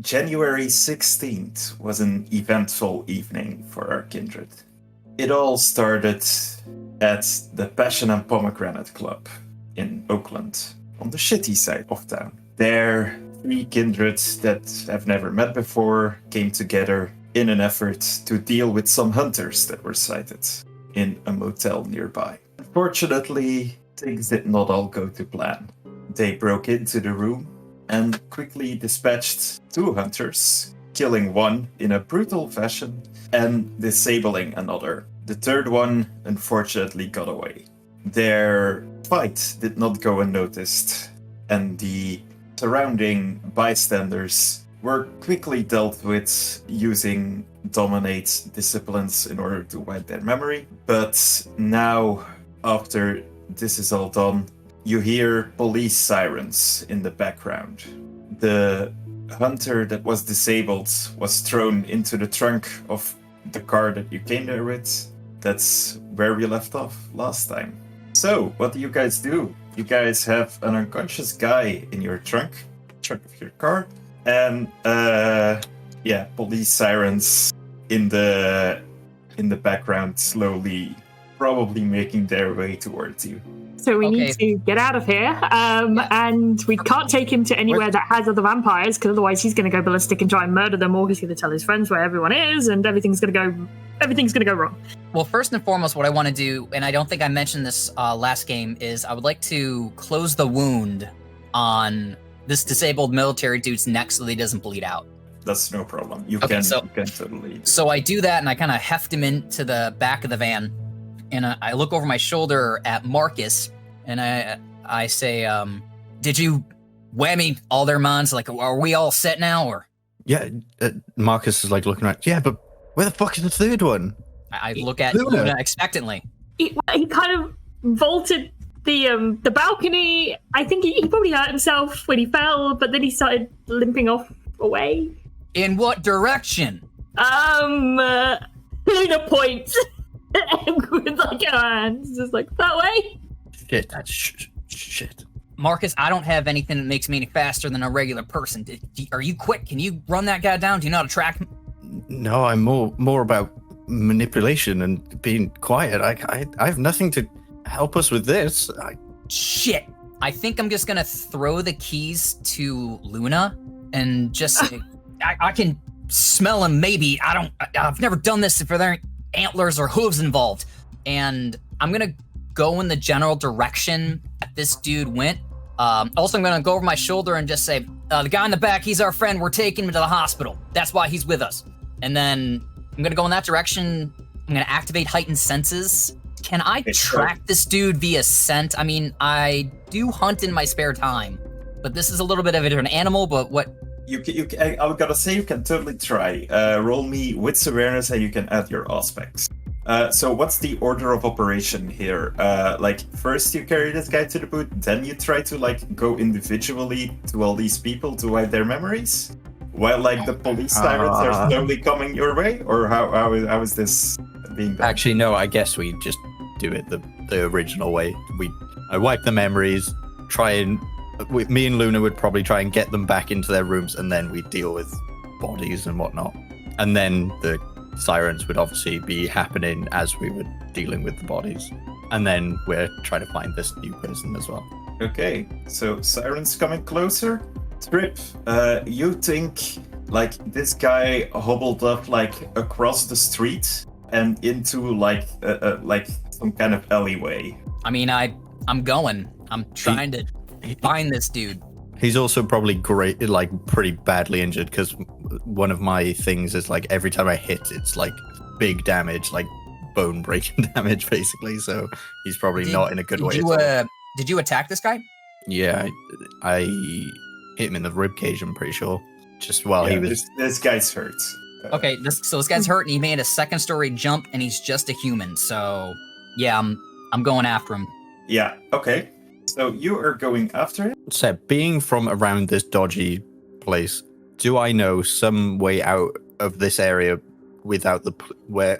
January 16th was an eventful evening for our kindred. It all started at the Passion and Pomegranate Club in Oakland, on the shitty side of town. There, 3 kindreds that have never met before came together in an effort to deal with some hunters that were sighted in a motel nearby. Unfortunately, things did not all go to plan. They broke into the room and quickly dispatched 2 hunters, killing one in a brutal fashion and disabling another. The third one unfortunately got away. Their fight did not go unnoticed, and the surrounding bystanders were quickly dealt with using dominate disciplines in order to wipe their memory. But now, after this is all done, you hear police sirens in the background. The hunter that was disabled was thrown into the trunk of the car that you came there with. That's where we left off last time. So, what do you guys do? You guys have an unconscious guy in your trunk of your car, and police sirens in the background slowly, probably making their way towards you. So we need to get out of here, and we can't take him to anywhere that has other vampires, because otherwise he's going to go ballistic and try and murder them, or he's going to tell his friends where everyone is, and everything's going to go wrong. Well, first and foremost, what I want to do, and I don't think I mentioned this last game, is I would like to close the wound on this disabled military dude's neck so that he doesn't bleed out. That's no problem. You can totally. So I do that, and I kind of heft him into the back of the van. And I look over my shoulder at Marcus, and I say, did you whammy all their minds? Like, are we all set now, or? Yeah, Marcus is like looking around. Yeah, but where the fuck is the third one? I look at Luna expectantly. He kind of vaulted the balcony. I think he probably hurt himself when he fell, but then he started limping off away. In what direction? Luna points. With like her hands, just like that way. Shit. Marcus, I don't have anything that makes me any faster than a regular person. Are you quick? Can you run that guy down? Do you know how to track him? No, I'm more about manipulation and being quiet. I have nothing to help us with this. Shit. I think I'm just gonna throw the keys to Luna and just I can smell him. Maybe I've never done this if there aren't antlers or hooves involved, and I'm gonna go in the general direction that this dude went. Also, I'm gonna go over my shoulder and just say, the guy in the back, he's our friend, we're taking him to the hospital, that's why he's with us. And then I'm gonna go in that direction. I'm gonna activate heightened senses. Can I track this dude via scent? I mean, I do hunt in my spare time, but this is a little bit of an animal. But what I gotta say, you can totally try. Roll me wits awareness, and you can add your aspects. So what's the order of operation here? First you carry this guy to the boot, then you try to go individually to all these people to wipe their memories, while the police sirens are slowly coming your way, or how is this being done? Actually, no. I guess we just do it the original way. I wipe the memories, try and. Me and Luna would probably try and get them back into their rooms, and then we'd deal with bodies and whatnot. And then the sirens would obviously be happening as we were dealing with the bodies. And then we're trying to find this new person as well. Okay, so sirens coming closer. Trip, you think this guy hobbled up across the street and into some kind of alleyway? I mean, I'm trying to find this dude. He's also probably pretty badly injured, because one of my things is every time I hit, it's big damage, bone breaking damage, basically. So he's probably not in a good way. Did you attack this guy? Yeah, I hit him in the rib cage, I'm pretty sure. Just while he was. This guy's hurt. Okay, this guy's hurt, and he made a second-story jump, and he's just a human. So yeah, I'm going after him. Yeah. Okay. So you are going after him? Seb, being from around this dodgy place, do I know some way out of this area without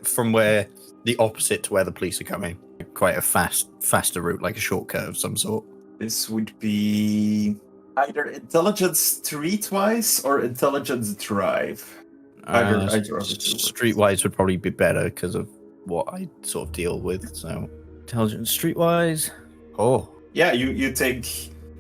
from where the opposite to where the police are coming? Quite a faster route, like a shortcut of some sort. This would be Either intelligence streetwise or intelligence drive. Either of the two. Streetwise would probably be better because of what I sort of deal with. So intelligence streetwise. Oh, Yeah, you think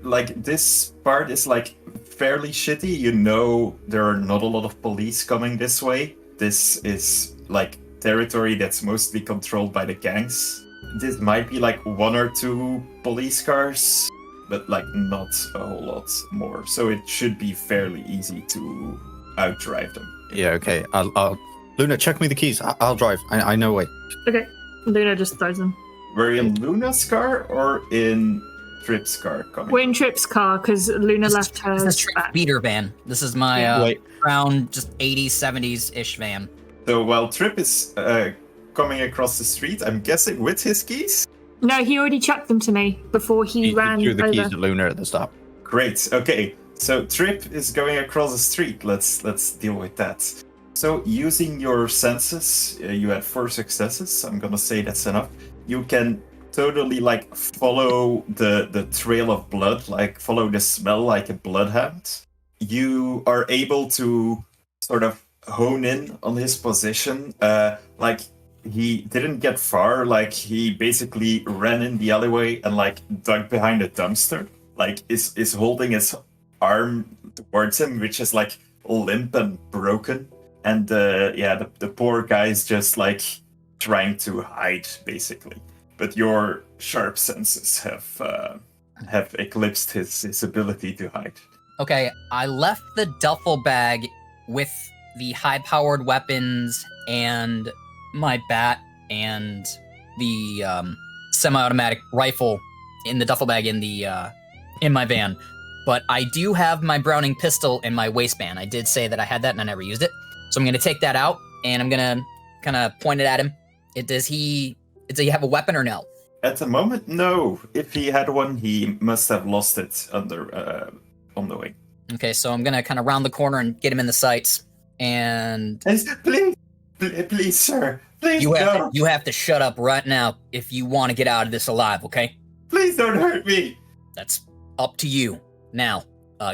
like this part is like fairly shitty. You know there are not a lot of police coming this way. This is like territory that's mostly controlled by the gangs. This might be like 1 or 2 police cars, but like not a whole lot more. So it should be fairly easy to outdrive them. yeah. Okay. I'll Luna, check me the keys. I'll drive. I know way. Okay. Luna just throws them. We're in Luna's car or in Trip's car coming? We're in Trip's car because Luna left This hers is Trip's back. beater van. This is my Wait. brown, just 80s, 70s-ish van. So while Trip is coming across the street, I'm guessing with his keys? No, he already chucked them to me before he ran threw the over. keys at Luna at the stop. Great. Okay. So Trip is going across the street. Let's deal with that. So using your senses, you had 4 successes. I'm gonna say that's enough. You can totally like follow the trail of blood, like follow the smell like a bloodhound. You are able to sort of hone in on his position. Like he didn't get far. Like he basically ran in the alleyway and like dug behind a dumpster. Like is holding his arm towards him, which is like limp and broken. And the poor guy's just like trying to hide basically. But your sharp senses have eclipsed his ability to hide. Okay, I left the duffel bag with the high-powered weapons and my bat and the semi-automatic rifle in the duffel bag in my van. But I do have my Browning pistol in my waistband. I did say that I had that and I never used it. So I'm going to take that out and I'm going to kind of point it at him. Does he have a weapon or no? At the moment, no. If he had one, he must have lost it on the way. Okay, so I'm going to kind of round the corner and get him in the sights. And Please, sir. Please you have to shut up right now if you want to get out of this alive, okay? Please don't hurt me. That's up to you. Now,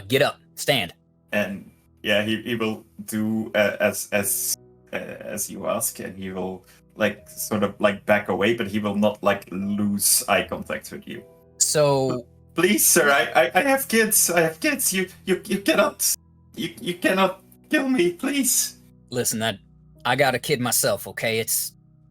get up, stand. And yeah, he will do as you ask, and he will like sort of like back away, but he will not like lose eye contact with you. So please, sir, I have kids. I have kids. You cannot kill me, please. Listen, I got a kid myself, okay?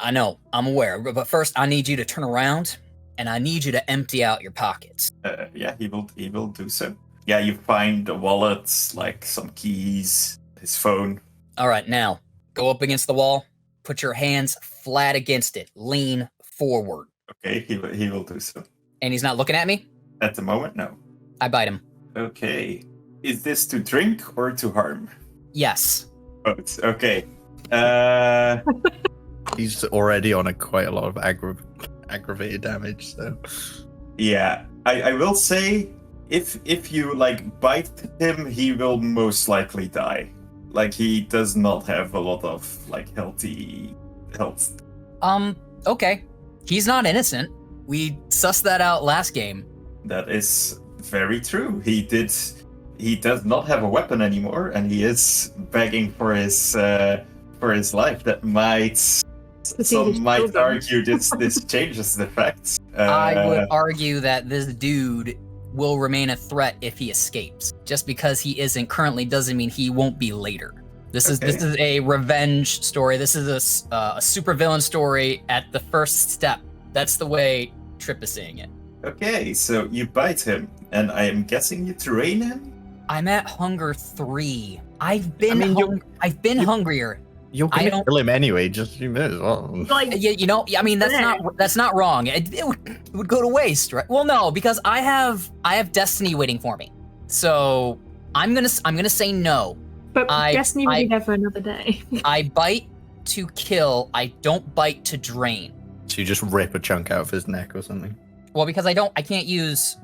I know, I'm aware, but first I need you to turn around and I need you to empty out your pockets. Yeah, he will do so. Yeah, you find a wallet, like some keys, his phone. All right, now go up against the wall, put your hands flat against it, lean forward. Okay, he will do so. And he's not looking at me? At the moment, no. I bite him. Okay. Is this to drink or to harm? Yes. Both. Okay. He's already on quite a lot of aggravated damage, so. Yeah, I will say, if you like bite him, he will most likely die. Like he does not have a lot of like health. Okay. He's not innocent. We sussed that out last game. That is very true. He does not have a weapon anymore, and he is begging for his life. That some might argue this changes the facts. I would argue that this dude will remain a threat if he escapes. Just because he isn't currently doesn't mean he won't be later. This is a revenge story. This is a supervillain story at the first step. That's the way Trip is seeing it. Okay, so you bite him, and I am guessing you train him? I'm at hunger 3. I've been hungrier. You're gonna kill him anyway. Just you may as well. Like, I mean, that's not wrong. It would go to waste, right? Well, no, because I have destiny waiting for me. So I'm gonna say no. but Destiny will be there for another day. I bite to kill. I don't bite to drain. So you just rip a chunk out of his neck or something. Well, because I can't use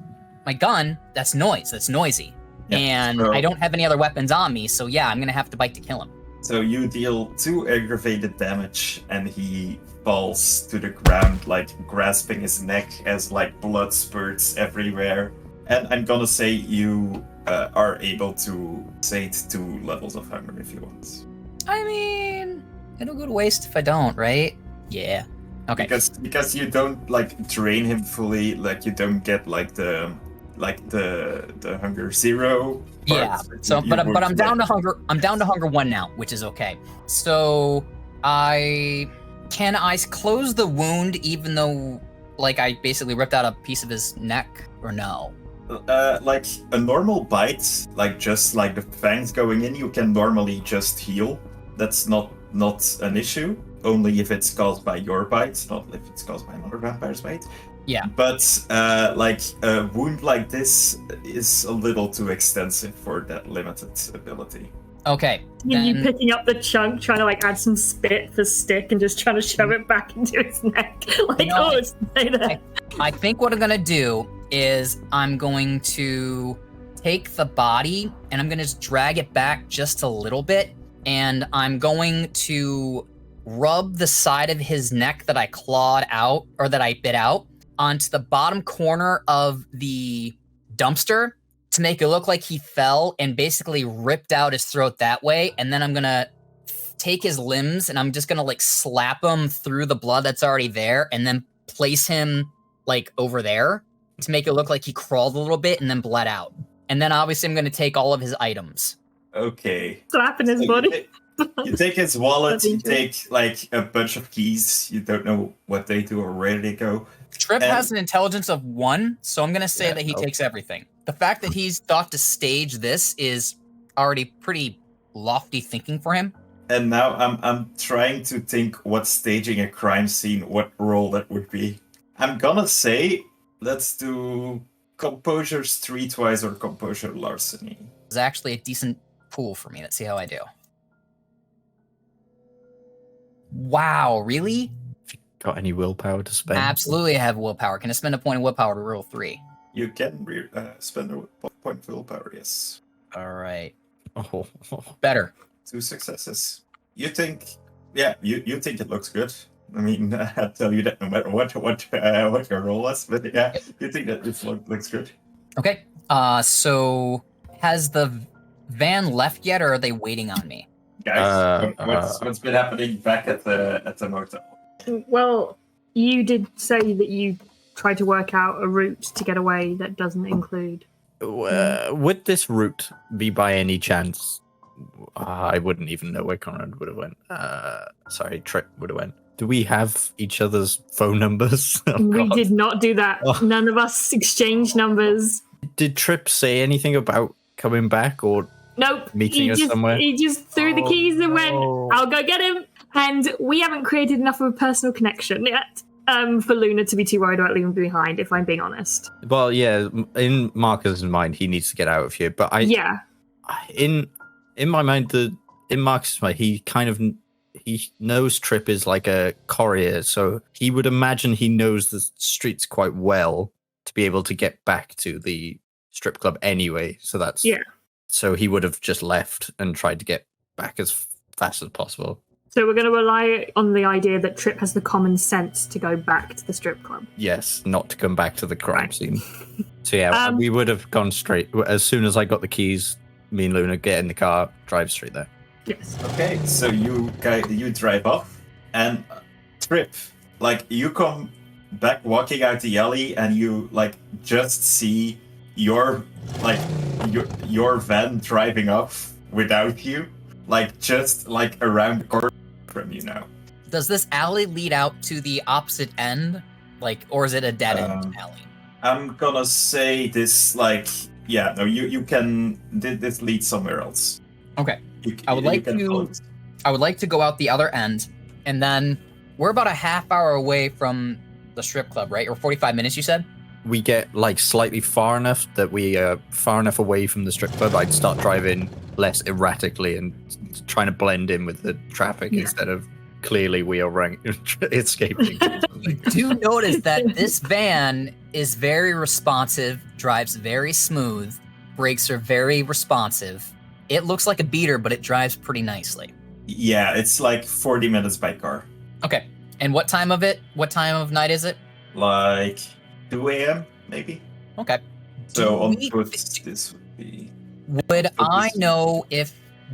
my gun. That's noise. That's noisy. Yeah, and so- I don't have any other weapons on me. So yeah, I'm gonna have to bite to kill him. So you deal 2 aggravated damage, and he falls to the ground, like grasping his neck as like blood spurts everywhere. And I'm gonna say you are able to sate 2 levels of hunger if you want. I mean, it'll go to waste if I don't, right? Yeah. Okay. Because you don't like drain him fully, like you don't get like the hunger 0. Yeah. So, but I'm down to hunger. I'm down to hunger 1 now, which is okay. So can I close the wound even though like I basically ripped out a piece of his neck, or no? Like a normal bite, like just like the fangs going in, you can normally just heal. That's not an issue. Only if it's caused by your bite, not if it's caused by another vampire's bite. Yeah. But like a wound like this is a little too extensive for that limited ability. Okay. You picking up the chunk, trying to like add some spit for stick, and just trying to shove it back into his neck. Like, it's stay there. I think what I'm gonna do is I'm going to take the body and I'm gonna just drag it back just a little bit, and I'm going to rub the side of his neck that I clawed out, or that I bit out, onto the bottom corner of the dumpster to make it look like he fell and basically ripped out his throat that way. And then I'm gonna take his limbs and I'm just gonna like slap him through the blood that's already there, and then place him like over there to make it look like he crawled a little bit and then bled out. And then obviously I'm gonna take all of his items. Okay. Slapping his body. You take his wallet, you take like a bunch of keys, you don't know what they do or where they go. Trip has an intelligence of 1, so I'm gonna say that he takes everything. The fact that he's thought to stage this is already pretty lofty thinking for him. And now I'm trying to think what staging a crime scene, what role that would be. I'm gonna say let's do composure streetwise or composure larceny. It's actually a decent pool for me. Let's see how I do. Wow, really? Got any willpower to spend? Absolutely, I have willpower. Can I spend a point of willpower to roll 3? You can spend a point of willpower, yes. All right. Oh. Better. 2 successes. You think, you think it looks good. I mean, I'll tell you that no matter what your roll was, but yeah, you think that it looks good. Okay. So has the van left yet, or are they waiting on me? Guys, what's been happening back at the motel? Well, you did say that you tried to work out a route to get away that doesn't include. Would this route be by any chance? I wouldn't even know where Conrad would have went. Sorry, Trip would have went. Do we have each other's phone numbers? We did not do that. None of us exchanged numbers. Did Trip say anything about coming back or Nope. meeting us somewhere? He just threw the keys and went, I'll go get him. And we haven't created enough of a personal connection yet for Luna to be too worried about leaving me behind, if I'm being honest. Well, yeah, in Marcus's mind, he needs to get out of here. But in my mind, in Marcus's mind, he knows Trip is like a courier, so he would imagine he knows the streets quite well to be able to get back to the strip club anyway. So he would have just left and tried to get back as fast as possible. So we're going to rely on the idea that Trip has the common sense to go back to the strip club. Yes, not to come back to the crime scene. So yeah, we would have gone straight. As soon as I got the keys, me and Luna get in the car, drive straight there. Yes. Okay, so you drive off, and Trip, like you come back walking out the alley, and you like just see your van driving off without you, like just like around the corner from you now. Does this alley lead out to the opposite end, like, or is it a dead end alley? I'm gonna say this, like, you can. This leads somewhere else. Okay. I would like to go out the other end, and then we're about a half hour away from the strip club, right? Or 45 minutes, you said? We get like slightly far enough that we are far enough away from the strip club. I'd start driving less erratically and trying to blend in with the traffic instead of clearly we are escaping. You do notice that this van is very responsive, drives very smooth, brakes are very responsive. It looks like a beater, but it drives pretty nicely. Yeah, it's like 40 minutes by car. Okay. And what time of night is it? Like 2 a.m. maybe. Okay. So on do Would I know if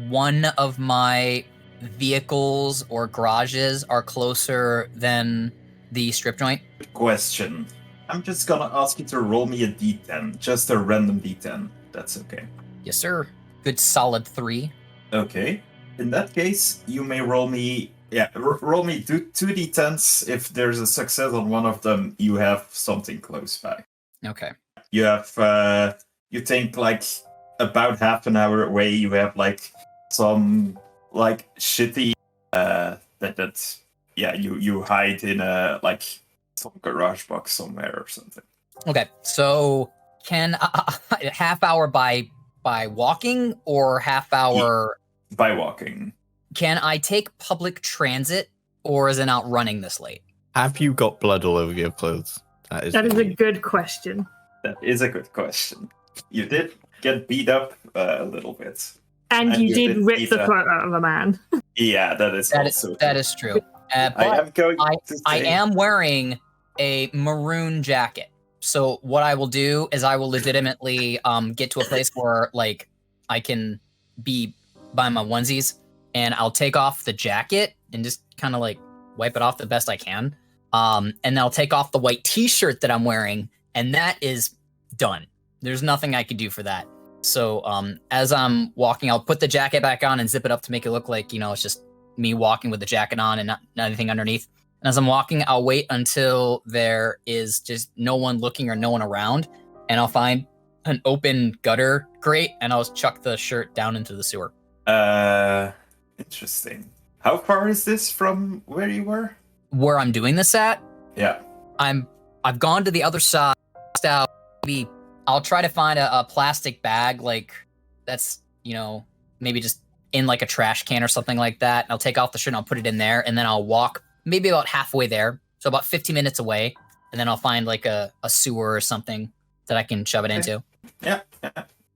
one of my vehicles or garages are closer than the strip joint? Good question. I'm just gonna ask you to roll me a d10, just a random d10. That's okay. Yes, sir. Good solid 3. Okay. In that case, you may roll me. Yeah, roll me two d10s. If there's a success on one of them, you have something close by. Okay. You have. You think like about half an hour away. You have like some like shitty. You hide in a like some garage box somewhere or something. Okay. So can half hour by walking or half hour by walking? Can I take public transit, or is it out running this late? Have you got blood all over your clothes? That is a good question. That is a good question. You did get beat up a little bit. And you did rip the throat out of a man. Yeah, that is true. I am wearing a maroon jacket. So what I will do is I will legitimately get to a place where like I can be by my onesies, and I'll take off the jacket and just kind of like wipe it off the best I can. And I'll take off the white t-shirt that I'm wearing, and that is done. There's nothing I could do for that. So as I'm walking, I'll put the jacket back on and zip it up to make it look like, it's just me walking with the jacket on and not anything underneath. And as I'm walking, I'll wait until there is just no one looking or no one around, and I'll find an open gutter grate, and I'll chuck the shirt down into the sewer. Interesting. How far is this from where you were? Where I'm doing this at? Yeah. I've gone to the other side. Maybe I'll try to find a plastic bag, like that's, maybe just in like a trash can or something like that. I'll take off the shirt and I'll put it in there, and then I'll walk maybe about halfway there, so about 15 minutes away, and then I'll find like a sewer or something that I can shove it into. Yeah.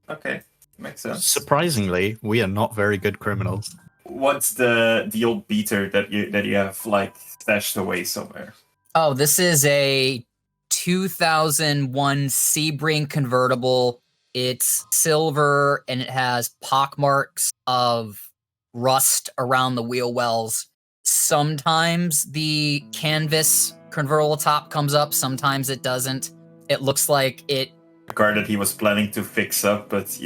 Okay. Makes sense. Surprisingly, we are not very good criminals. What's the old beater that you have like stashed away somewhere? Oh, this is a 2001 Sebring convertible. It's silver and it has pockmarks of rust around the wheel wells. Sometimes the canvas convertible top comes up, sometimes it doesn't. It looks like it. A car that he was planning to fix up, but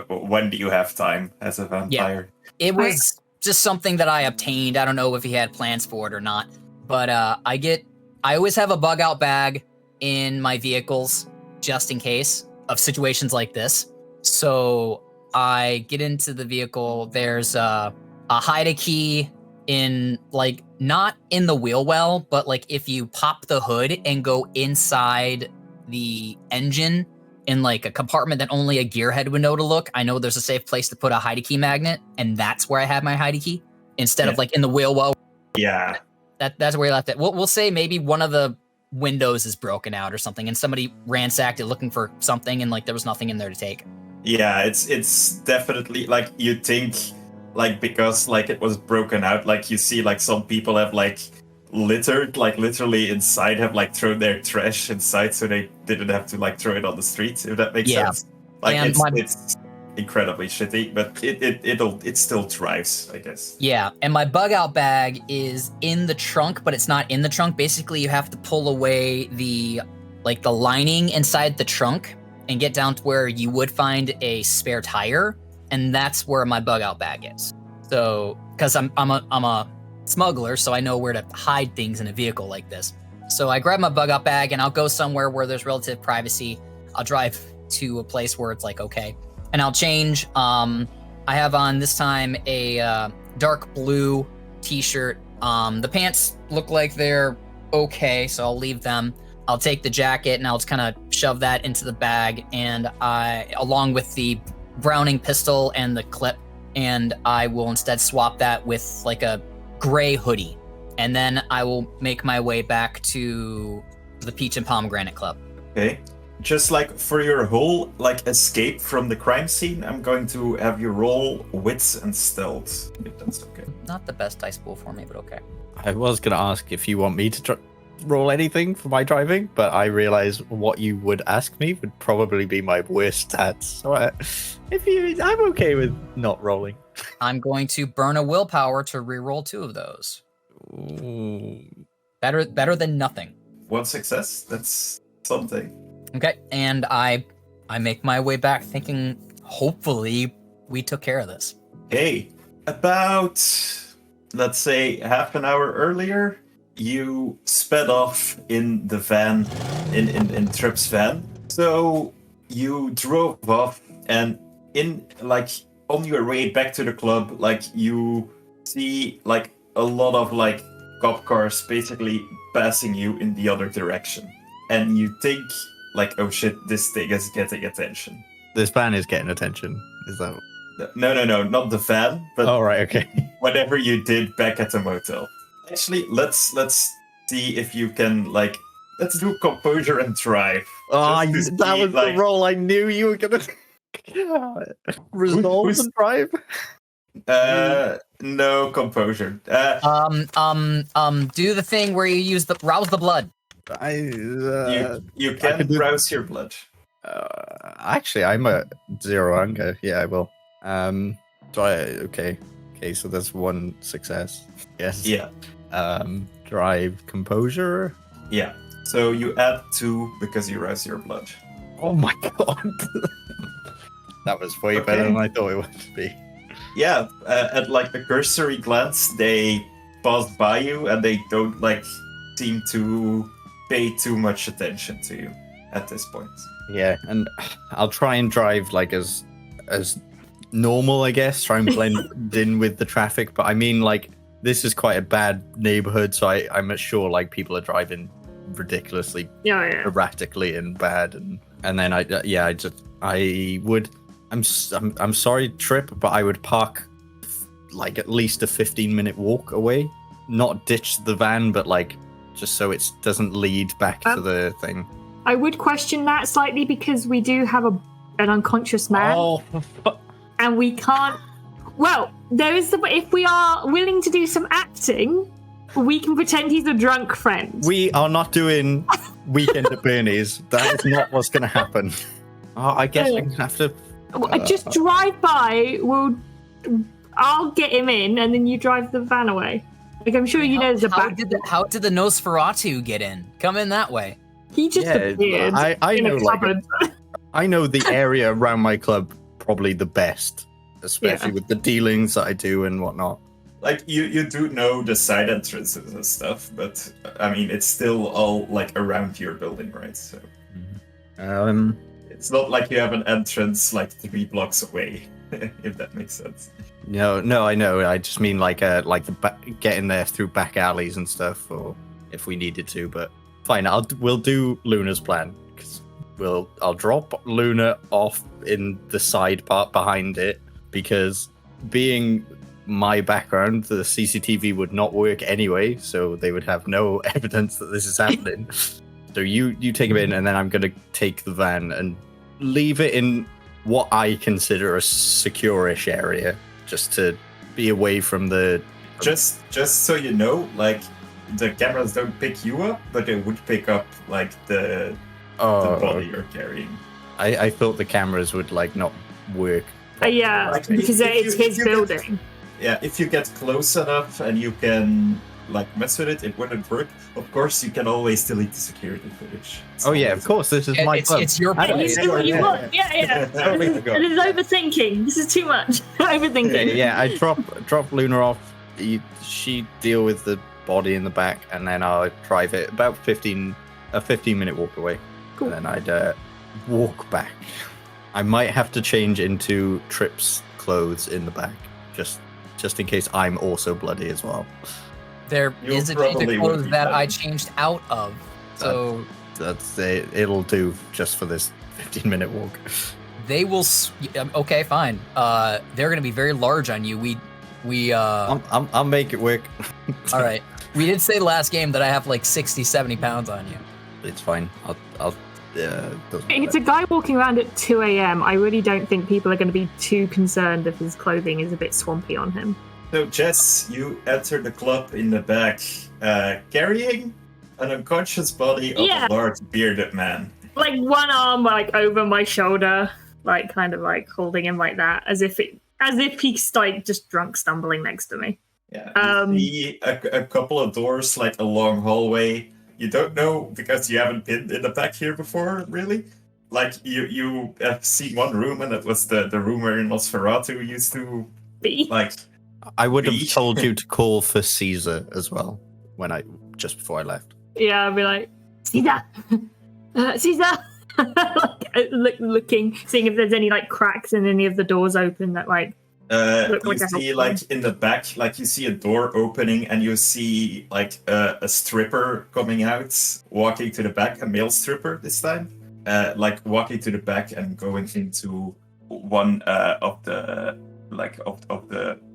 when do you have time as a vampire? Yeah, it was just something that I obtained. I don't know if he had plans for it or not, but I always have a bug out bag in my vehicles just in case of situations like this. So I get into the vehicle. There's a hide a key in like not in the wheel well, but like if you pop the hood and go inside the engine in like a compartment that only a gearhead would know to look, I know there's a safe place to put a hide a key magnet, and that's where I have my hide a key instead of like in the wheel well. Yeah. That's where I left it. We'll say maybe one of the windows is broken out or something, and somebody ransacked it looking for something, and like there was nothing in there to take. Yeah, it's definitely like you think, like because like it was broken out, like you see like some people have like littered, like literally inside have like thrown their trash inside, so they didn't have to like throw it on the street. If that makes sense. Like it's incredibly shitty, but it still thrives, I guess. Yeah, and my bug out bag is in the trunk, but it's not in the trunk. Basically, you have to pull away the lining inside the trunk and get down to where you would find a spare tire, and that's where my bug out bag is. So, because I'm a smuggler, so I know where to hide things in a vehicle like this. So I grab my bug out bag and I'll go somewhere where there's relative privacy. I'll drive to a place where it's like okay. And I'll change. I have on this time a dark blue t-shirt. The pants look like they're okay, so I'll leave them. I'll take the jacket and I'll just kind of shove that into the bag, and along with the Browning pistol and the clip, and I will instead swap that with like a gray hoodie, and then I will make my way back to the Peach and Pomegranate Club. Okay. Just like for your whole like escape from the crime scene, I'm going to have you roll wits and stealth, if that's okay. Not the best dice pool for me, but okay. I was going to ask if you want me to roll anything for my driving, but I realize what you would ask me would probably be my worst stats. So I'm okay with not rolling. I'm going to burn a willpower to reroll 2 of those. Ooh. Better than nothing. 1 success. That's something. Okay, and I make my way back thinking, hopefully we took care of this. Hey, about, let's say, half an hour earlier, you sped off in the van, in Tripp's van. So you drove off, and on your way back to the club, you see a lot of cop cars basically passing you in the other direction, and you think oh shit, this thing is getting attention. This van is getting attention. Is that? No, not the van, but oh right, okay. Whatever you did back at the motel. Actually, let's see if you can let's do composure and drive. Oh, that was the role I knew you were gonna. Resolve and drive. No composure. Do the thing where you use rouse the blood. You can rouse your blood. Actually, I'm at 0 anger. Yeah, I will. Okay, so that's 1 success. Yes. Yeah. Drive composure. Yeah. So you add 2 because you rouse your blood. Oh my god. That was way better than I thought it would be. Yeah, at a cursory glance, they passed by you and they don't seem to pay too much attention to you at this point. Yeah, and I'll try and drive as normal, I guess. Try and blend in with the traffic, but I mean this is quite a bad neighborhood, so I'm sure people are driving ridiculously, erratically and bad, and then I'm sorry, Trip, but I would park at least a 15-minute walk away, not ditch the van, but just so it doesn't lead back to the thing. I would question that slightly because we do have an unconscious man. Oh, and we can't. Well, there is if we are willing to do some acting, we can pretend he's a drunk friend. We are not doing Weekend at Bernie's. That is not what's going to happen. I guess I'm going to have to. Just drive by. I'll get him in, and then you drive the van away. I'm sure you know there's a back. How did the Nosferatu get in? Come in that way. He just appeared. I know, I know the area around my club probably the best, especially with the dealings that I do and whatnot. You do know the side entrances and stuff, but I mean it's still all around your building, right? So it's not like you have an entrance 3 blocks away, if that makes sense. No, I know. I just mean getting there through back alleys and stuff, or if we needed to. But fine, we'll do Luna's plan. I'll drop Luna off in the side part behind it, because being my background, the CCTV would not work anyway, so they would have no evidence that this is happening. So you take him in, and then I'm going to take the van and leave it in what I consider a secure-ish area, just to be away from the... Just so you know, the cameras don't pick you up, but they would pick up, the body you're carrying. I thought the cameras would, not work. Yeah, because it's his building. If you get close enough and you can mess with it, it wouldn't work. Of course, you can always delete the security footage. Of course, this is my club. It's your place. You do what you want. Yeah. This is overthinking. This is too much. Overthinking. Yeah, I drop Luna off. She deal with the body in the back, and then I'll drive it about a 15-minute walk away. Cool. And then I'd walk back. I might have to change into Trip's clothes in the back, just in case I'm also bloody as well. There is a change of clothes that I changed out of, so that's it. It'll do just for this 15-minute walk. They will. Okay, fine. They're going to be very large on you. I'll make it work. All right. We did say last game that I have 60, 70 pounds on you. It's fine. I'll it's a guy walking around at 2 a.m. I really don't think people are going to be too concerned if his clothing is a bit swampy on him. So, Jess, you enter the club in the back, carrying an unconscious body of Yeah. a large bearded man. Like one arm like over my shoulder, like kind of like holding him like that, as if he's like just drunk stumbling next to me. Yeah, you see a couple of doors, like a long hallway. You don't know because you haven't been in the back here before, really. Like you have seen one room, and it was the room where Nosferatu used to like. I would have Be. told you to call for Caesar as well just before I left. Yeah, I'd be like, Caesar, Caesar, like, looking, seeing if there's any like cracks in any of the doors open that like. You like a see, help like in the back, like you see a door opening, and you see like a stripper coming out, walking to the back, a male stripper this time, like walking to the back and going into one of the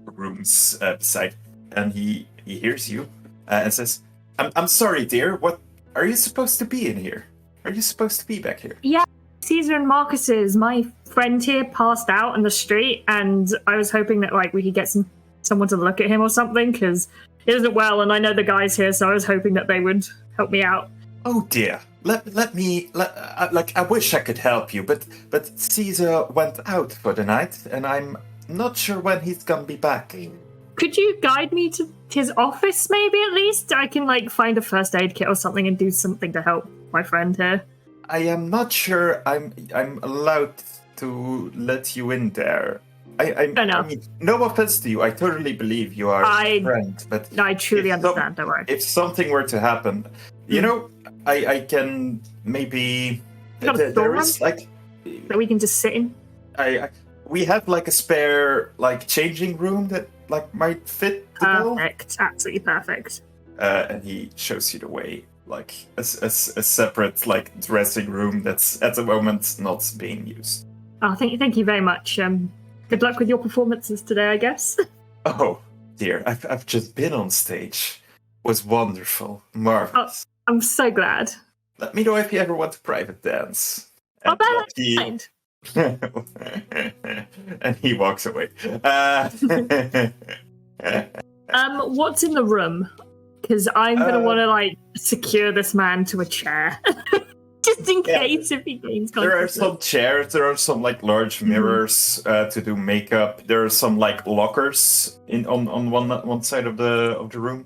rooms beside, and he hears you and says, "I'm sorry, dear. What are you supposed to be in here? Are you supposed to be back here?" Yeah, Caesar and Marcus's. My friend here passed out in the street, and I was hoping that like we could get someone to look at him or something because he isn't well, and I know the guys here, so I was hoping that they would help me out. Oh dear. Let me I wish I could help you, but Caesar went out for the night, and I'm not sure when he's gonna be back. Could you guide me to his office, maybe at least? I can like find a first aid kit or something and do something to help my friend here. I am not sure I'm allowed to let you in there. I mean, no offense to you. I totally believe you are a friend, but I truly understand. Don't worry. If something were to happen, you know, I can maybe. Got a There is like that we can just sit in. We have like a spare like changing room that like might fit the bill. Perfect, absolutely perfect. And he shows you the way, like a separate like dressing room that's at the moment not being used. Oh, thank you very much. Good luck with your performances today, I guess. Oh dear, I've just been on stage. It was wonderful, marvelous. Oh, I'm so glad. Let me know if you ever want a private dance. Oh, that's kind. And he walks away. What's in the room? Because I'm gonna want to like secure this man to a chair, just in case if he gains consciousness. There are some chairs. There are some like large mirrors to do makeup. There are some like lockers on one side of the room.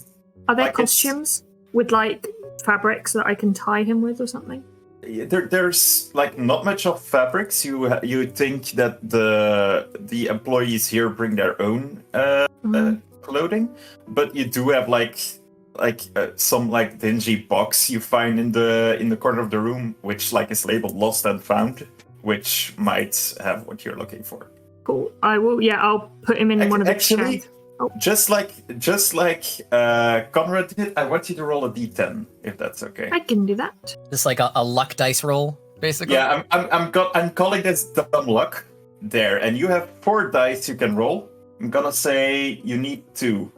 Are there like costumes with like fabrics that I can tie him with or something? There's like not much of fabrics. You think that the employees here bring their own clothing, but you do have like some like dingy box you find in the corner of the room, which like is labeled lost and found, which might have what you're looking for. Cool. I will. Yeah, I'll put him in one of the chairs. Oh. Just like Conrad did, I want you to roll a d10 if that's okay. I can do that. Just like a luck dice roll, basically. Yeah, I'm calling this dumb luck there, and you have 4 dice you can roll. I'm gonna say you need 2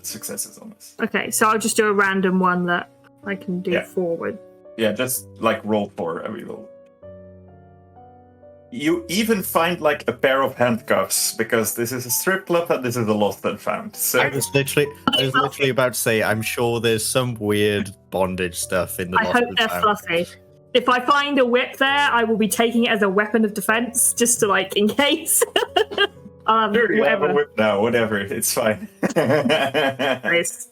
successes on this. Okay, so I'll just do a random one that I can do forward. Yeah, just like roll 4 every roll. You even find like a pair of handcuffs because this is a strip club and this is a lost and found. So I was literally about to say, I'm sure there's some weird bondage stuff in the. I hope they're fluffy. If I find a whip there, I will be taking it as a weapon of defense, just to like in case. Sure, you have a whip now. Whatever, it's fine. Nice.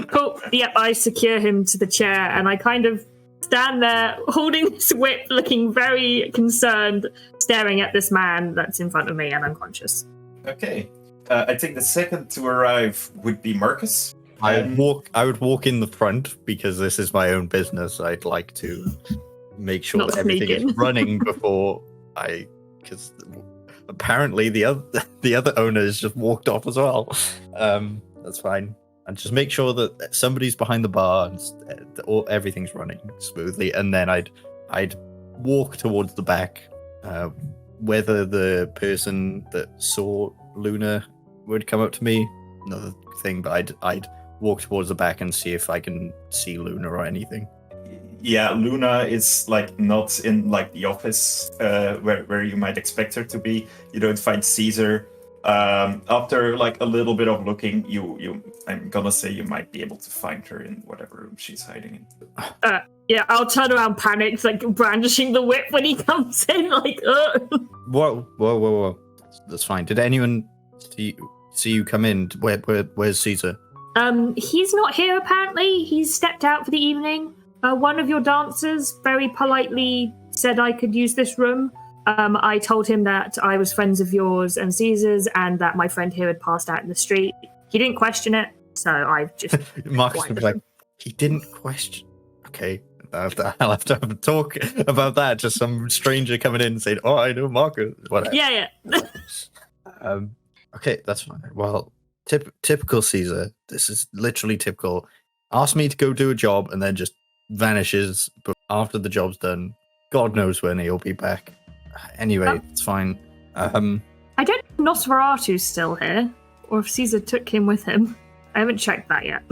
Cool. Yep, I secure him to the chair, and I kind of stand there holding this whip, looking very concerned, staring at this man that's in front of me and unconscious. Okay. I think the second to arrive would be Marcus. I would walk in the front because this is my own business. I'd like to make sure that everything is running before because apparently the other owners just walked off as well. That's fine. And just make sure that somebody's behind the bar and everything's running smoothly. And then I'd walk towards the back. Whether the person that saw Luna would come up to me, another thing. But I'd walk towards the back and see if I can see Luna or anything. Yeah, Luna is like not in like the office where you might expect her to be. You don't find Caesar. After like a little bit of looking, I'm gonna say you might be able to find her in whatever room she's hiding in. Yeah, I'll turn around panicked, like brandishing the whip when he comes in, like, Whoa. That's fine. Did anyone see you come in? Where's Caesar? He's not here, apparently. He's stepped out for the evening. One of your dancers very politely said I could use this room. I told him that I was friends of yours and Caesar's and that my friend here had passed out in the street. He didn't question it, so I've just... Marcus was like, he didn't question... Okay, I'll have to have a talk about that. Just some stranger coming in and saying, oh, I know Marcus. Whatever. Yeah. Okay, that's fine. Well, typical Caesar. This is literally typical. Ask me to go do a job and then just vanishes after the job's done. God knows when he'll be back. Anyway, it's fine. I don't know if Nosferatu's still here, or if Caesar took him with him. I haven't checked that yet.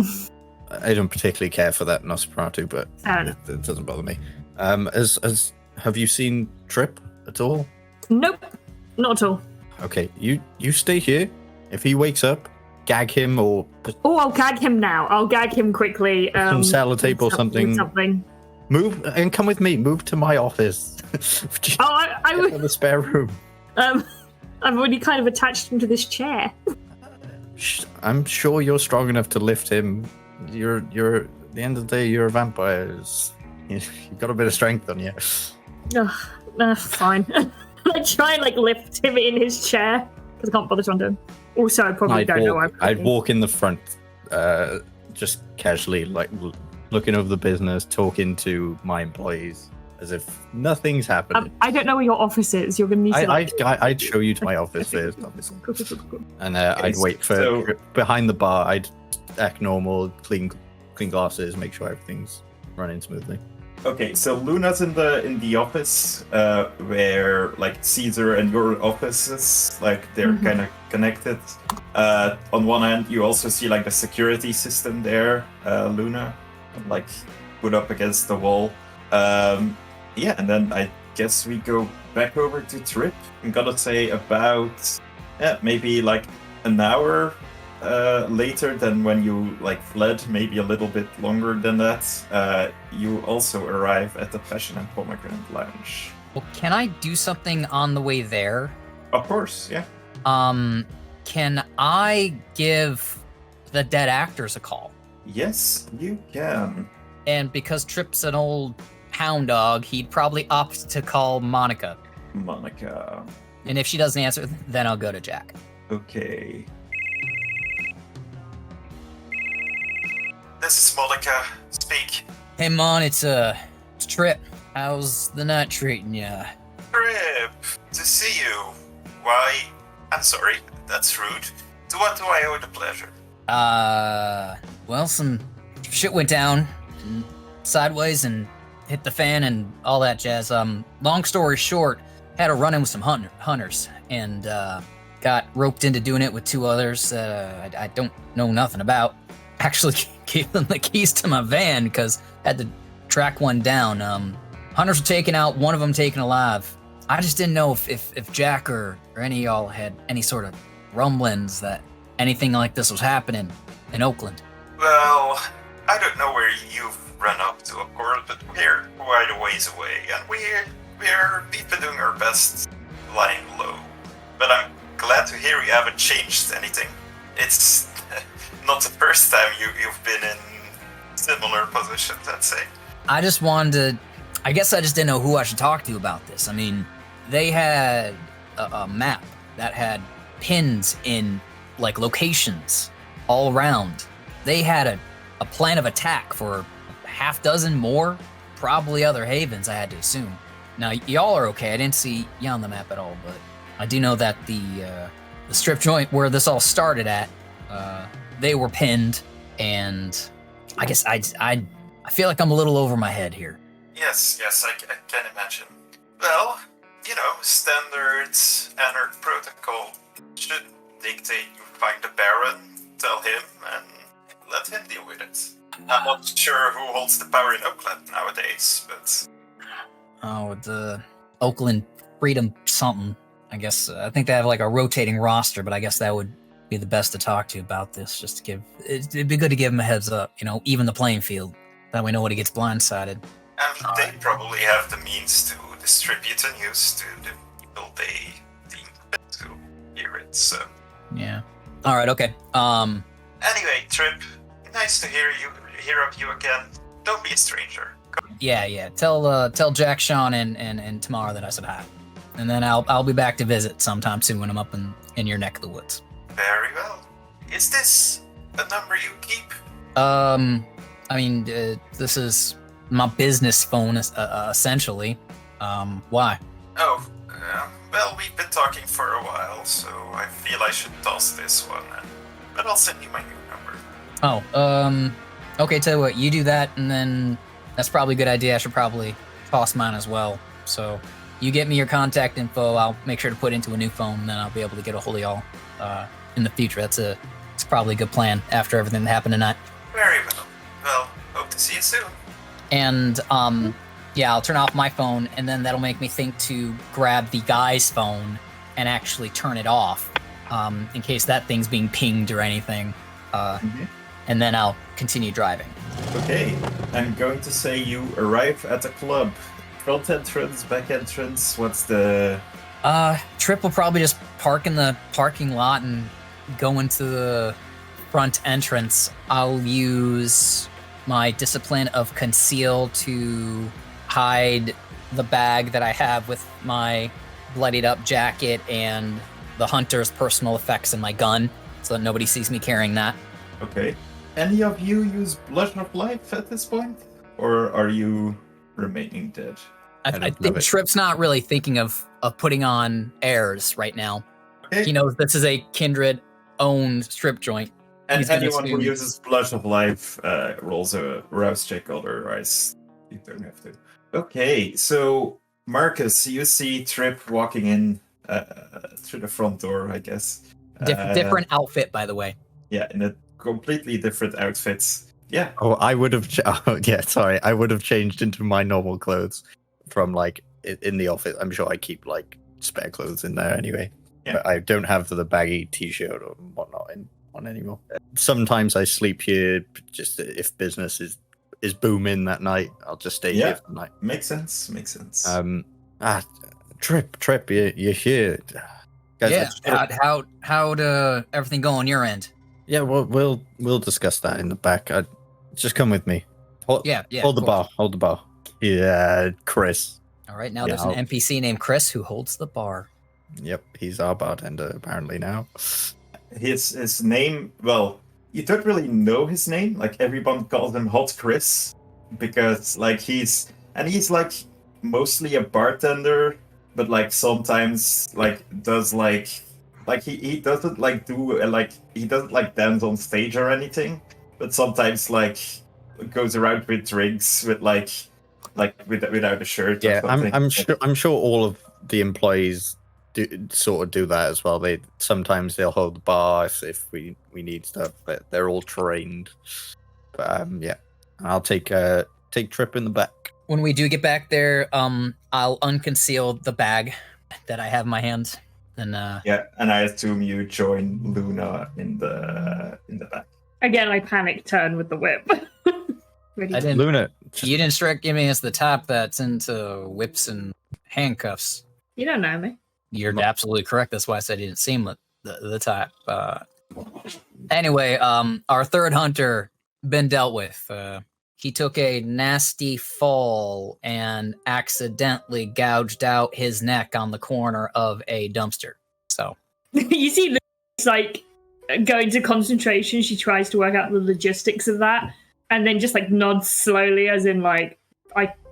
I don't particularly care for that Nosferatu, but it doesn't bother me. Have you seen Trip at all? Nope, not at all. Okay, you stay here. If he wakes up, gag him or... Oh, I'll gag him now. I'll gag him quickly. Some sellotape or something. Something. Move and come with me. Move to my office. I would... in the spare room. I've already kind of attached him to this chair. I'm sure you're strong enough to lift him. You're at the end of the day, you're a vampire. You've got a bit of strength on you. Fine. I try and lift him in his chair because I can't bother to undo him. Also, I probably don't know. I'd walk in the front, just casually, looking over the business, talking to my employees as if nothing's happening. I don't know where your office is. You're going to need to... I'd show you to my office first, obviously. Cool. And I'd wait for behind the bar. I'd act normal, clean glasses, make sure everything's running smoothly. Okay, so Luna's in the office where Caesar and your offices they're kind of connected. On one end, you also see the security system there, Luna, put up against the wall. And then I guess we go back over to Trip. I'm gonna say about maybe an hour later than when you fled, maybe a little bit longer than that. You also arrive at the Passion and Pomegranate Lounge. Well, can I do something on the way there? Of course, yeah. Can I give the dead actors a call? Yes, you can. And because Trip's an old hound dog, he'd probably opt to call Monica. And if she doesn't answer, then I'll go to Jack. Okay. This is Monica. Speak. Hey, Mon, it's Trip. How's the night treating ya? Trip, to see you. Why? I'm sorry, that's rude. To what do I owe the pleasure? Well, some shit went down sideways and hit the fan and all that jazz. Long story short, had a run-in with some hunters and got roped into doing it with two others I don't know nothing about. Actually gave them the keys to my van because I had to track one down. Hunters were taken out, one of them taken alive. I just didn't know if Jack or any of y'all had any sort of rumblings that anything like this was happening in Oakland. Well, I don't know where you've run up to, of course, but we're quite a ways away, and we've been doing our best lying low. But I'm glad to hear you haven't changed anything. It's not the first time you've been in similar positions, I'd say. I just wanted to... I guess I just didn't know who I should talk to about this. I mean, they had a map that had pins in, locations all around. They had a plan of attack for half dozen more, probably other havens, I had to assume. Now, y'all are okay. I didn't see you on the map at all, but I do know that the strip joint where this all started at, they were pinned, and I guess I feel like I'm a little over my head here. Yes, I can imagine. Well, standards Anarch protocol should dictate you find the Baron, tell him, and let him deal with it. I'm not sure who holds the power in Oakland nowadays, but... Oh, the Oakland Freedom something. I guess I think they have like a rotating roster, but I guess that would be the best to talk to about this. Just to give, it'd be good to give him a heads up, even the playing field. That we know when he gets blindsided. And they probably have the means to distribute the news to the people they deem fit to hear it. So yeah. All right. Okay. Anyway, Trip, nice to hear of you again. Don't be a stranger. Yeah. Tell Jack, Sean, and Tamara that I said hi, and then I'll be back to visit sometime soon when I'm up in your neck of the woods. Very well. Is this a number you keep? This is my business phone, essentially. Why? Oh, well, we've been talking for a while, so I feel I should toss this one. But I'll send you my new number. Oh, okay, tell you what, you do that, and then that's probably a good idea. I should probably toss mine as well. So you get me your contact info, I'll make sure to put into a new phone, and then I'll be able to get a hold of y'all in the future. It's probably a good plan after everything that happened tonight. Very well. Well, hope to see you soon. And, I'll turn off my phone, and then that'll make me think to grab the guy's phone and actually turn it off, in case that thing's being pinged or anything. And then I'll continue driving. Okay, I'm going to say you arrive at the club. Front entrance, back entrance, what's the... Trip will probably just park in the parking lot and go into the front entrance. I'll use my discipline of conceal to hide the bag that I have with my bloodied up jacket and the hunter's personal effects and my gun, so that nobody sees me carrying that. Okay. Any of you use Blush of Life at this point? Or are you remaining dead? I think Trip's not really thinking of putting on Ayers right now. Okay. He knows this is a Kindred-owned strip joint. And anyone who uses Blush of Life rolls a rouse check, otherwise you don't have to. Okay, so Marcus, you see Trip walking in through the front door, I guess. Different outfit, by the way. Yeah, in a completely different outfits. Yeah. Oh, I would have. I would have changed into my normal clothes from in the office. I'm sure I keep spare clothes in there anyway. Yeah. But I don't have the baggy t-shirt or whatnot on anymore. Sometimes I sleep here just if business is booming that night. I'll just stay here for the night. Makes sense. Trip, you're here. Guys, how'd everything go on your end? Yeah, we'll discuss that in the back. Just come with me. Hold the bar. Yeah, Chris. All right, now there's an NPC named Chris who holds the bar. Yep, he's our bartender apparently now. His name, well, you don't really know his name. Everyone calls him Hot Chris because he's mostly a bartender, but sometimes does he doesn't do he doesn't dance on stage or anything, but sometimes goes around with drinks with without a shirt. Yeah, or something. I'm sure all of the employees do that as well. They'll hold the bar if we need stuff, but they're all trained. But yeah, I'll take Trip in the back. When we do get back there, I'll unconceal the bag that I have in my hands. And and I assume you join Luna in the back. Again, I panic turn with the whip. Luna, you didn't strike me as the type that's into whips and handcuffs. You don't know me. You're absolutely correct. That's why I said you didn't seem the type. Anyway, our third hunter been dealt with. He took a nasty fall and accidentally gouged out his neck on the corner of a dumpster. So you see, Luke's going to concentration. She tries to work out the logistics of that, and then just nods slowly, as in I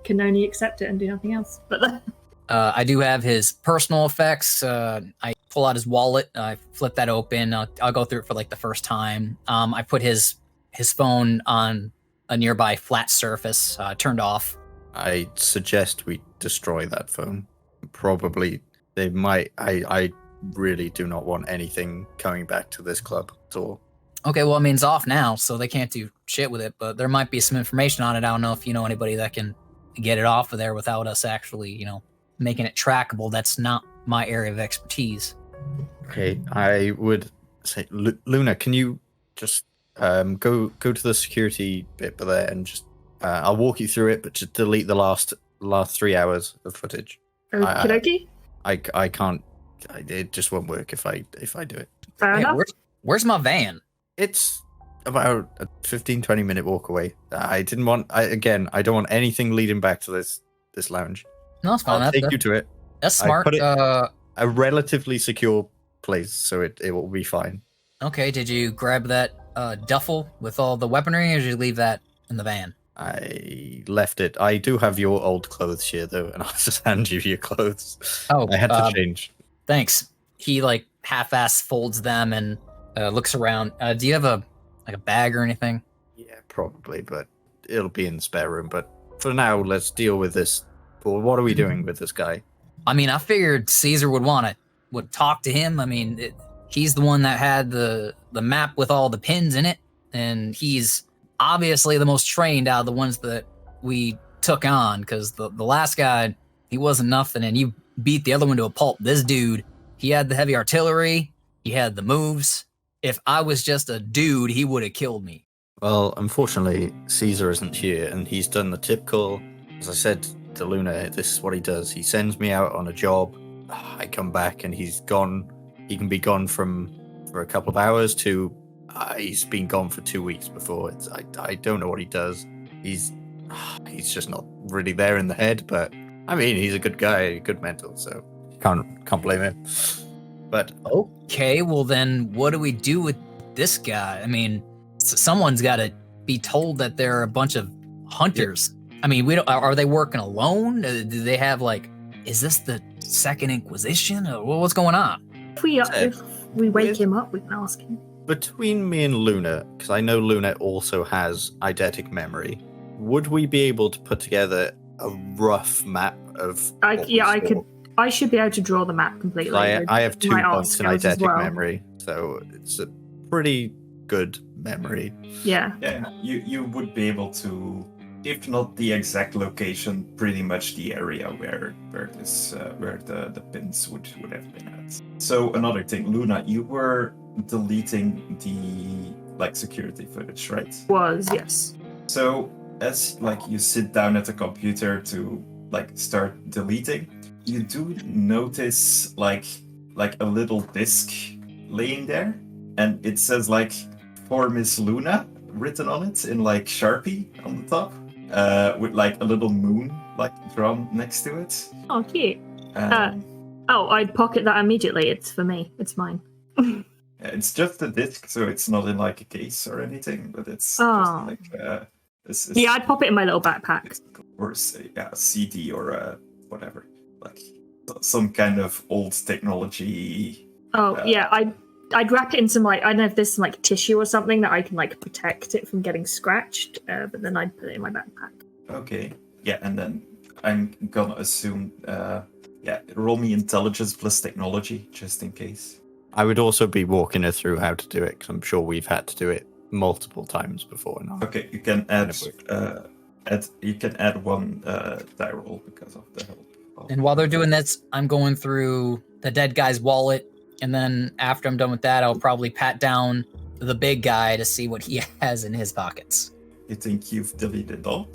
can only accept it and do nothing else. But I do have his personal effects. I pull out his wallet. I flip that open. I'll go through it for the first time. I put his phone on a nearby flat surface, turned off. I suggest we destroy that phone. Probably they might. I really do not want anything coming back to this club at all. Okay, well, it's off now, so they can't do shit with it, but there might be some information on it. I don't know if you know anybody that can get it off of there without us actually, making it trackable. That's not my area of expertise. Okay, I would say, Luna, can you just go to the security bit there and just I'll walk you through it, but just delete the last 3 hours of footage. Okie dokie. I can't. It just won't work if I do it. Fair enough. Where's my van? It's about a 15-20 minute walk away. I don't want anything leading back to this lounge. No, it's fine. I'll take you to it. That's smart. I put it a relatively secure place, so it will be fine. Okay, did you grab that duffel with all the weaponry, or did you leave that in the van? I left it. I do have your old clothes here, though, and I'll just hand you your clothes. Oh, I had to change. Thanks. He like half-ass folds them and looks around. Do you have a bag or anything? Yeah, probably, but it'll be in the spare room. But for now, let's deal with this. Well, what are we doing with this guy? I mean, I figured Caesar would talk to him. I mean, he's the one that had the map with all the pins in it, and he's obviously the most trained out of the ones that we took on, because the last guy, he wasn't nothing, and you beat the other one to a pulp. This dude, he had the heavy artillery, he had the moves. If I was just a dude, he would have killed me. Well, unfortunately, Caesar isn't here, and he's done the typical, as I said to Luna, this is what he does. He sends me out on a job, I come back, and he's gone. He can be gone for a couple of hours to he's been gone for 2 weeks before. I don't know what he does. He's just not really there in the head, but I mean, he's a good guy, good mental, so can't blame him. But okay, well then, what do we do with this guy? I mean, someone's got to be told that there are a bunch of hunters. Yeah. I mean, are they working alone? Do they have is this the Second Inquisition? Or what's going on? If we wake him up, we can ask him. Between me and Luna, because I know Luna also has eidetic memory, would we be able to put together a rough map of? I should be able to draw the map completely. I have 2 points in eidetic memory, so it's a pretty good memory. Yeah. Yeah, you would be able to, if not the exact location, pretty much the area where the pins would have been at. So another thing, Luna, you were deleting the security footage, right? Was, yes. So as you sit down at the computer to start deleting, you do notice like a little disc laying there, and it says for Miss Luna written on it in Sharpie on the top, with a little moon drawn next to it. Oh, cute. I'd pocket that immediately. It's for me. It's mine. It's just a disc, so it's not in a case or anything, but it's just yeah, I'd pop it in my little backpack. Or a CD or whatever, some kind of old technology. Yeah, I'd wrap it in some I don't know if there's some tissue or something that I can protect it from getting scratched, but then I'd put it in my backpack. Okay, yeah, and then I'm gonna assume, roll me intelligence plus technology, just in case. I would also be walking her through how to do it, because I'm sure we've had to do it multiple times before now. Okay, you can add one die roll because of the help. And while they're doing this, I'm going through the dead guy's wallet, and then after I'm done with that, I'll probably pat down the big guy to see what he has in his pockets. You think you've deleted all?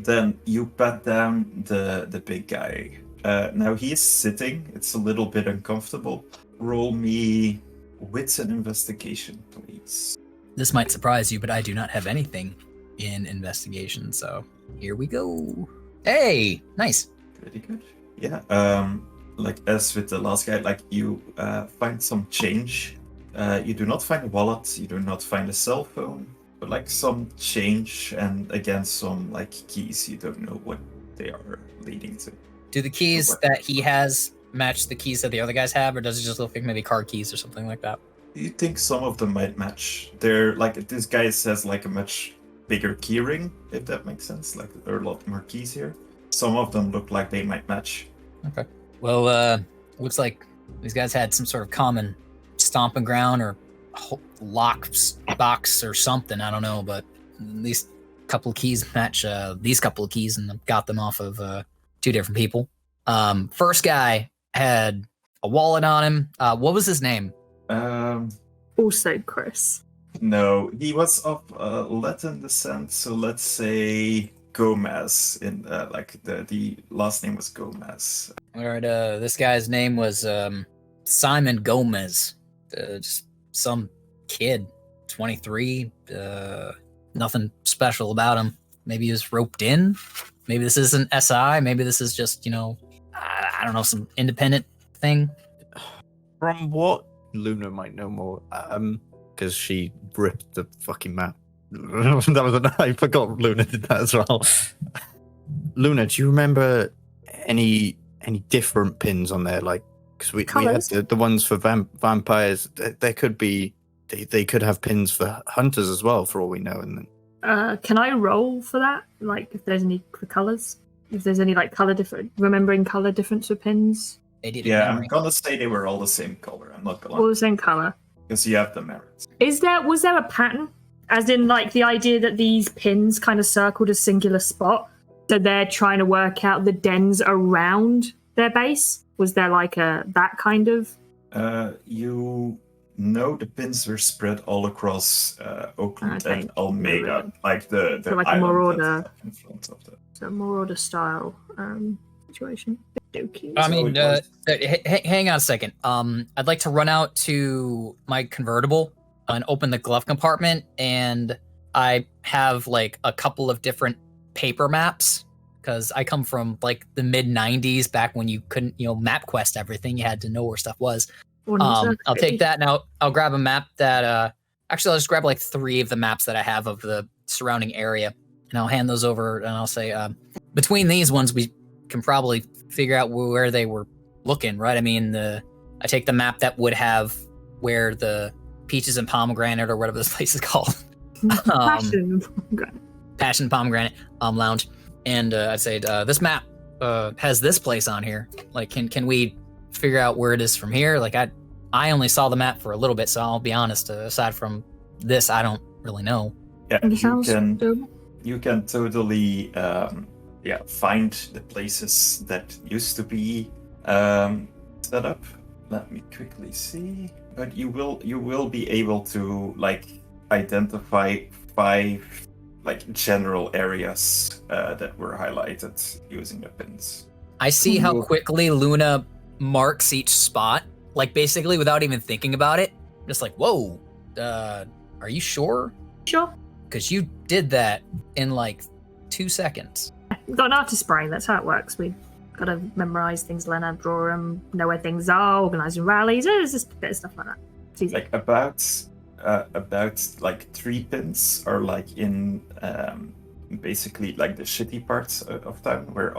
Then you pat down the big guy. Now he is sitting. It's a little bit uncomfortable. Roll me wits and investigation, please. This might surprise you, but I do not have anything in investigation, so here we go. Hey, nice. Pretty good. Yeah. As with the last guy, you find some change. You do not find a wallet. You do not find a cell phone, but some change, and again some keys. You don't know what they are leading to. Do the keys that he has match the keys that the other guys have, or does it just look like maybe card keys or something like that? You think some of them might match? They're this guy has a much bigger keyring, if that makes sense. There are a lot more keys here. Some of them look like they might match. Okay. Well, looks like these guys had some sort of common stomping ground or lock box or something. I don't know, but at least a couple of keys match these couple of keys, and got them off of 2 different people. First guy had a wallet on him. What was his name? Also Chris. No, he was of Latin descent, so let's say Gomez. In like the last name was Gomez. All right, this guy's name was Simon Gomez. Just some kid, 23. Nothing special about him. Maybe he was roped in. Maybe this isn't SI. Maybe this is just, I don't know, some independent thing. From what Luna might know more, because she ripped the fucking map. I forgot Luna did that as well. Luna, do you remember any different pins on there? Like, because we had the ones for vampires. There could be, they could have pins for hunters as well, for all we know. And then, can I roll for that? Like, if there's any for colors, if there's any like remembering color difference for pins. Yeah, I'm gonna say they were all the same color. I'm not gonna. All the same color. Because you have the merits. Was there a pattern? As in, like, the idea that these pins kind of circled a singular spot, so they're trying to work out the dens around their base? Was there like that kind of? The pins were spread all across Oakland and Almeida, like the so like a marauder in front of them. So marauder style situation. I mean, hang on a second. I'd like to run out to my convertible and open the glove compartment, and I have like a couple of different paper maps because I come from like the mid '90s, back when you couldn't, MapQuest everything. You had to know where stuff was. I'll take that now. I'll grab a map that. Actually, I'll just grab like 3 of the maps that I have of the surrounding area, and I'll hand those over, and I'll say, between these ones, we can probably figure out where they were looking, right? I mean, I take the map that would have where the Peaches and Pomegranate, or whatever this place is called. Passion Pomegranate Lounge. And I'd say, this map has this place on here. Like, can we figure out where it is from here? Like, I only saw the map for a little bit, so I'll be honest, aside from this, I don't really know. Yeah, you can totally find the places that used to be set up. Let me quickly see. But you will be able to identify 5 general areas that were highlighted using the pins. I see how quickly Luna marks each spot, basically without even thinking about it. Just like, whoa, are you sure? Sure. Because you did that in 2 seconds. We've got an artist brain, that's how it works. We've got to memorize things, learn how to draw them, know where things are, organizing rallies. There's just a bit of stuff like that. It's easy. About 3 pins are in basically the shitty parts of town where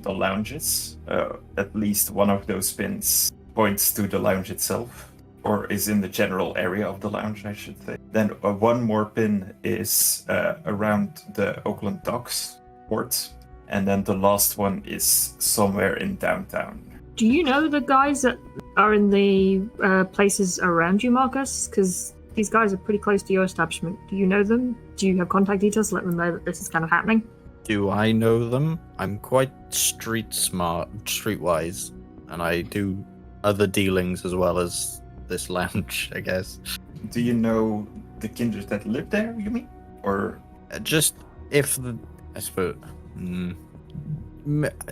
the lounge is. At least one of those pins points to the lounge itself, or is in the general area of the lounge, I should say. Then one more pin is around the Oakland Docks port, and then the last one is somewhere in downtown. Do you know the guys that are in the places around you, Marcus? Because these guys are pretty close to your establishment. Do you know them? Do you have contact details to let them know that this is kind of happening? Do I know them? I'm quite streetwise, and I do other dealings as well as this lounge, I guess. Do you know the kindred that live there, you mean? Or just I suppose.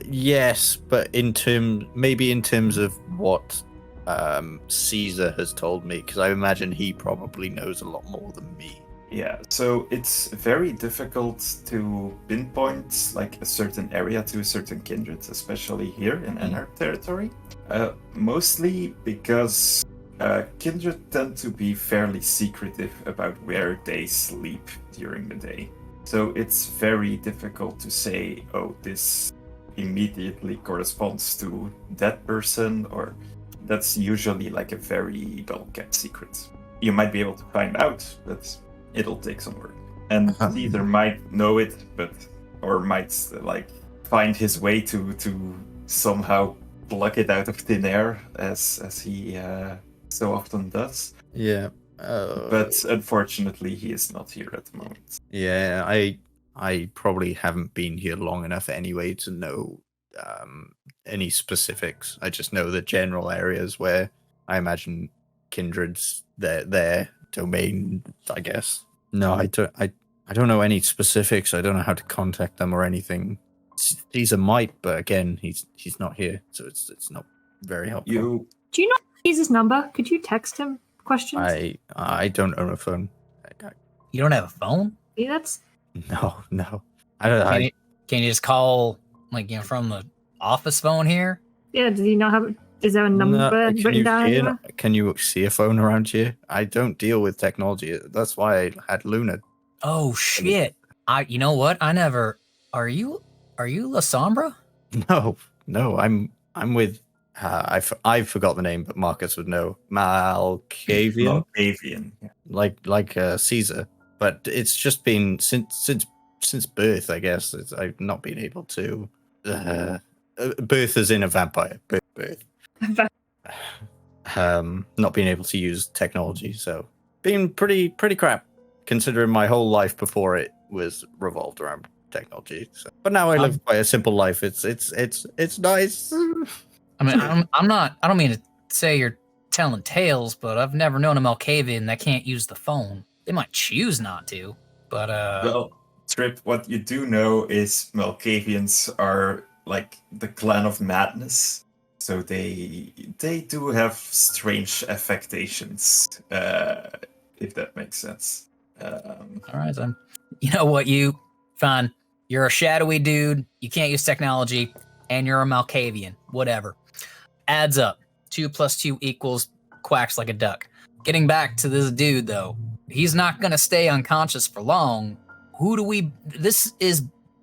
Yes, but in terms of what Caesar has told me, because I imagine he probably knows a lot more than me. Yeah, so it's very difficult to pinpoint a certain area to a certain kindred, especially here in Anarch territory. Mostly because kindred tend to be fairly secretive about where they sleep during the day. So it's very difficult to say, oh, this immediately corresponds to that person, or that's usually a very well-kept secret. You might be able to find out, but it'll take some work. And Caesar might know it, or might find his way to somehow pluck it out of thin air, as he so often does. Yeah. But unfortunately, he is not here at the moment. Yeah, I probably haven't been here long enough anyway to know any specifics. I just know the general areas where I imagine kindreds their domain, I guess. No, I don't know any specifics. I don't know how to contact them or anything. Caesar might, but again, he's not here, so it's not very helpful. Do you know Caesar's number? Could you text him questions? I don't own a phone. You don't have a phone? Yeah, that's No. I don't. Can you just call from the office phone here? yeah. Does he not have? Is there a number written down? Can you see a phone around here? I don't deal with technology. That's why I had Luna. Oh shit! You know what? I never. Are you La Sombra? No. I'm with. I forgot the name, but Marcus would know. Malkavian, Yeah. like Caesar. But it's just been since birth, I guess. I've not been able to. Birth as in a vampire. Birth. Not being able to use technology, so being pretty crap, considering my whole life before it was revolved around technology. So. But now I live quite a simple life. It's nice. I mean, I don't mean to say you're telling tales, but I've never known a Malkavian that can't use the phone. They might choose not to, but Well, Trip, what you do know is Malkavians are like the clan of madness. So they do have strange affectations, if that makes sense. all right, then. You know what, fine. You're a shadowy dude. You can't use technology, and you're a Malkavian. Whatever. Adds up. 2 + 2 = quacks like a duck. Getting back to this dude, though, he's not gonna stay unconscious for long. This is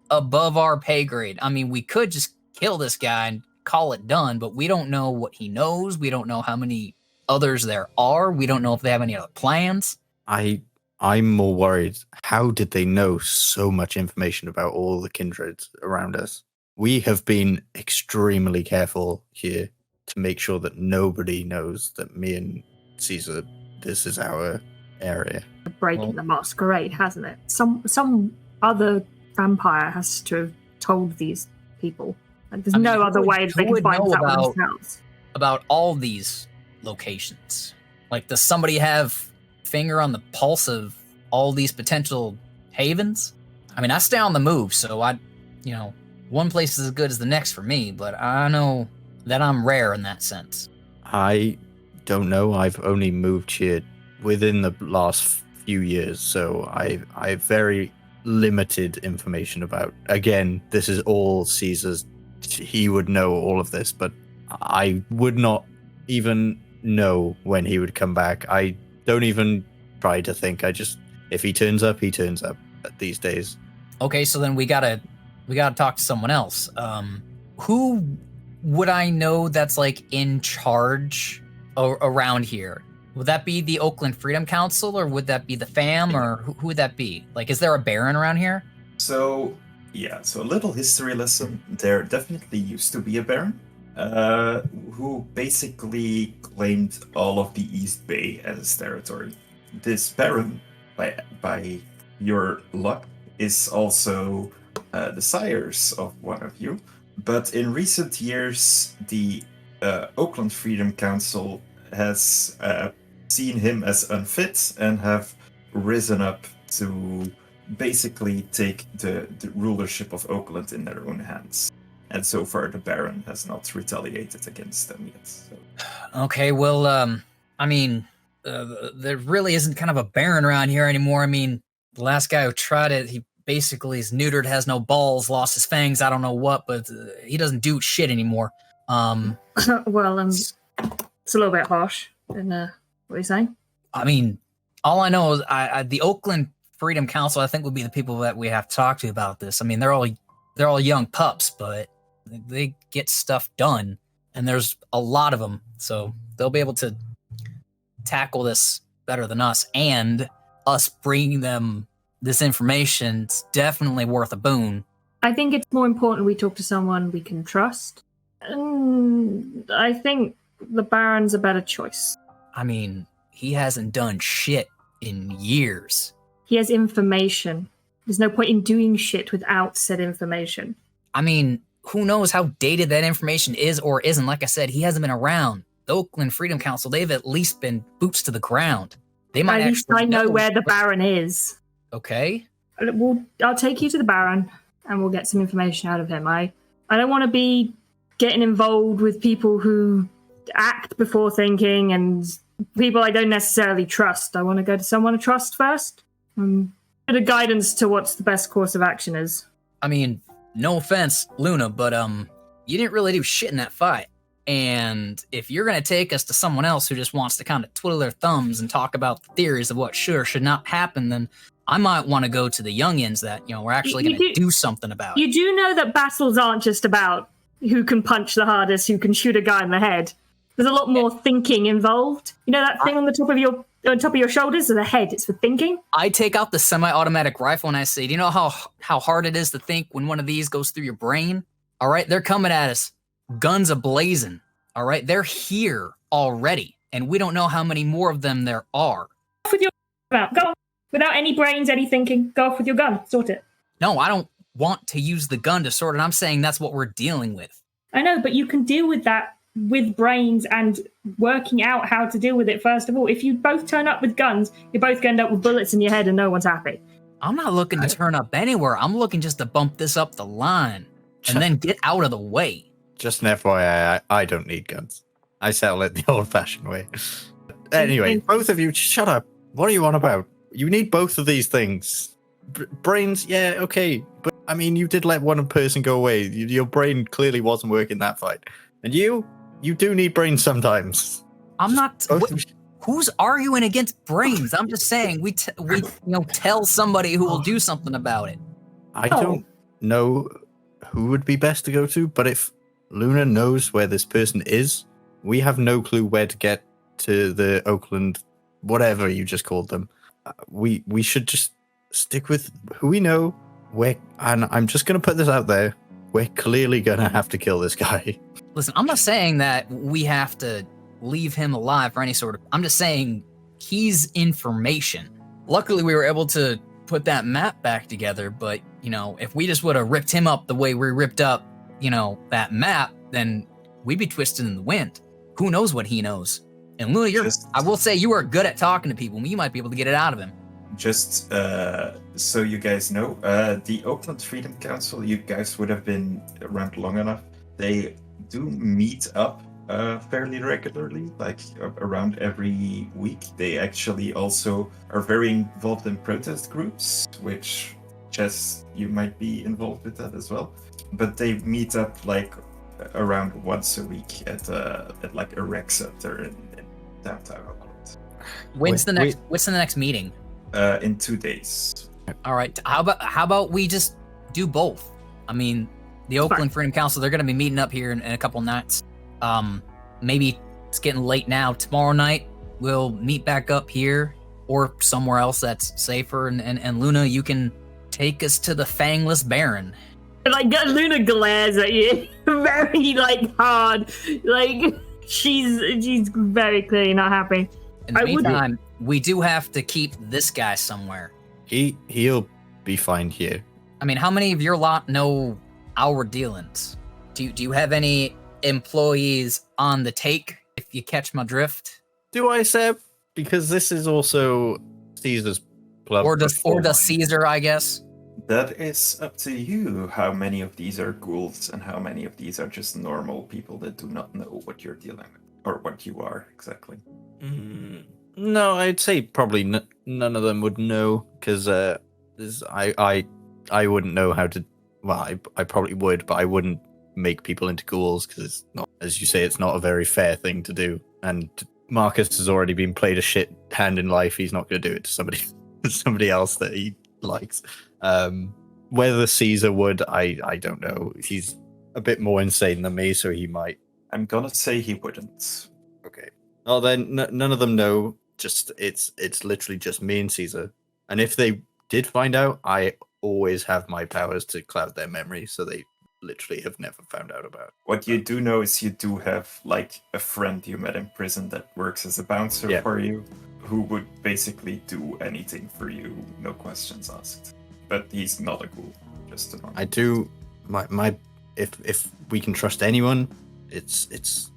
above our pay grade. I mean, we could just kill this guy and call it done, but we don't know what he knows. We don't know how many others there are. We don't know if they have any other plans. I'm more worried. How did they know so much information about all the kindreds around us? We have been extremely careful here to make sure that nobody knows that me and Caesar, this is our area. Breaking the masquerade, hasn't it? Some other vampire has to have told these people. Like, there's no other way they can find out themselves. About all these locations. Like, does somebody have finger on the pulse of all these potential havens? I mean, I stay on the move, so one place is as good as the next for me, but I know that I'm rare in that sense. I don't know. I've only moved here within the last few years, so I have very limited information about. Again, this is all Caesar's. He would know all of this, but I would not even know when he would come back. I don't even try to think. If he turns up, he turns up these days. Okay, so then we gotta talk to someone else. Who would I know that's like in charge around here? Would that be the Oakland Freedom Council, or would that be the fam, or who would that be? Like, is there a baron around here? So a little history lesson. There definitely used to be a baron, who basically claimed all of the East Bay as his territory. This baron, by your luck, is also the sires of one of you. But in recent years, the Oakland Freedom Council has seen him as unfit and have risen up to basically take the rulership of Oakland in their own hands. And so far, the Baron has not retaliated against them yet. So. Okay, well, I mean, there really isn't kind of a Baron around here anymore. I mean, the last guy who tried it, he basically is neutered, has no balls, lost his fangs, I don't know what, but he doesn't do shit anymore. Well, it's a little bit harsh. And what are you saying? I mean, all I know is the Oakland Freedom Council, I think, would be the people that we have to talk to about this. I mean, they're all young pups, but they get stuff done, and there's a lot of them, so they'll be able to tackle this better than us, and us bringing them this information is definitely worth a boon. I think it's more important we talk to someone we can trust. And I think the Baron's a better choice. I mean, he hasn't done shit in years. He has information. There's no point in doing shit without said information. I mean, who knows how dated that information is or isn't. Like I said, he hasn't been around. The Oakland Freedom Council, they've at least been boots to the ground. They might at least I know where the Baron is. Okay. I'll take you to the Baron and we'll get some information out of him. I don't want to be getting involved with people who act before thinking and people I don't necessarily trust. I want to go to someone I trust first. Bit of guidance to what's the best course of action is. I mean, no offense, Luna, but you didn't really do shit in that fight. And if you're going to take us to someone else who just wants to kind of twiddle their thumbs and talk about the theories of what should or should not happen, then I might want to go to the youngins that, we're actually going to do something about. You do know that battles aren't just about who can punch the hardest, who can shoot a guy in the head. There's a lot more thinking involved. You know that thing on the top of your shoulders or the head? It's for thinking. I take out the semi-automatic rifle and I say, do you know how hard it is to think when one of these goes through your brain? All right, they're coming at us. Guns a-blazing. All right, they're here already. And we don't know how many more of them there are. Go off with your gun. Go on. Without any brains, any thinking. Go off with your gun. Sort it. No, I don't want to use the gun to sort it. I'm saying that's what we're dealing with. I know, but you can deal with that with brains and working out how to deal with it first of all. If you both turn up with guns, you're both going to end up with bullets in your head and no one's happy. I'm not looking to turn up anywhere. I'm looking just to bump this up the line and then get out of the way. Just an FYI, I don't need guns. I settle it the old-fashioned way. Anyway, both of you, shut up. What are you on about? You need both of these things. Brains, yeah, okay. But, I mean, you did let one person go away. Your brain clearly wasn't working that fight. And you do need brains sometimes. I'm not... Who's arguing against brains? I'm just saying we tell somebody who will do something about it. I don't know who would be best to go to, but if Luna knows where this person is, we have no clue where to get to the Oakland, whatever you just called them. We should just stick with who we know. And I'm just going to put this out there. We're clearly going to have to kill this guy. Listen, I'm not saying that we have to leave him alive for any sort of... I'm just saying he's information. Luckily, we were able to put that map back together, but, if we just would have ripped him up the way we ripped up, that map, then we'd be twisted in the wind. Who knows what he knows? And Luna, I will say you are good at talking to people. You might be able to get it out of him. Just so you guys know, the Oakland Freedom Council, you guys would have been around long enough. They do meet up fairly regularly, like around every week. They actually also are very involved in protest groups, which, Jess, you might be involved with that as well. But they meet up like around once a week at like a rec center in downtown Oakland. What's the next meeting? In 2 days. All right. How about we just do both? I mean, the Oakland Freedom Council, they're going to be meeting up here in a couple nights. Maybe it's getting late now. Tomorrow night, we'll meet back up here or somewhere else that's safer. And Luna, you can take us to the Fangless Baron. Like, Luna glares at you very, hard. Like, she's very clearly not happy. In the meantime, we do have to keep this guy somewhere. He'll be fine here. I mean, how many of your lot know our dealings? Do you have any employees on the take, if you catch my drift? Do I, Seb? Because this is also Caesar's club. Or does Caesar, I guess? That is up to you, how many of these are ghouls and how many of these are just normal people that do not know what you're dealing with, or what you are, exactly. No, I'd say probably none of them would know, because I wouldn't know how to... Well, I probably would, but I wouldn't make people into ghouls, because it's not, as you say, it's not a very fair thing to do. And Marcus has already been played a shit hand in life. He's not going to do it to somebody else that he likes. Whether Caesar would, I don't know. He's a bit more insane than me, so he might. I'm gonna say he wouldn't. Okay. Well, then none of them know. Just it's literally just me and Caesar. And if they did find out, I always have my powers to cloud their memory, so they literally have never found out about it. What you do know is you do have like a friend you met in prison that works as a bouncer for you, who would basically do anything for you, no questions asked. But he's not a ghoul, just a normal. I do. My if we can trust anyone, it's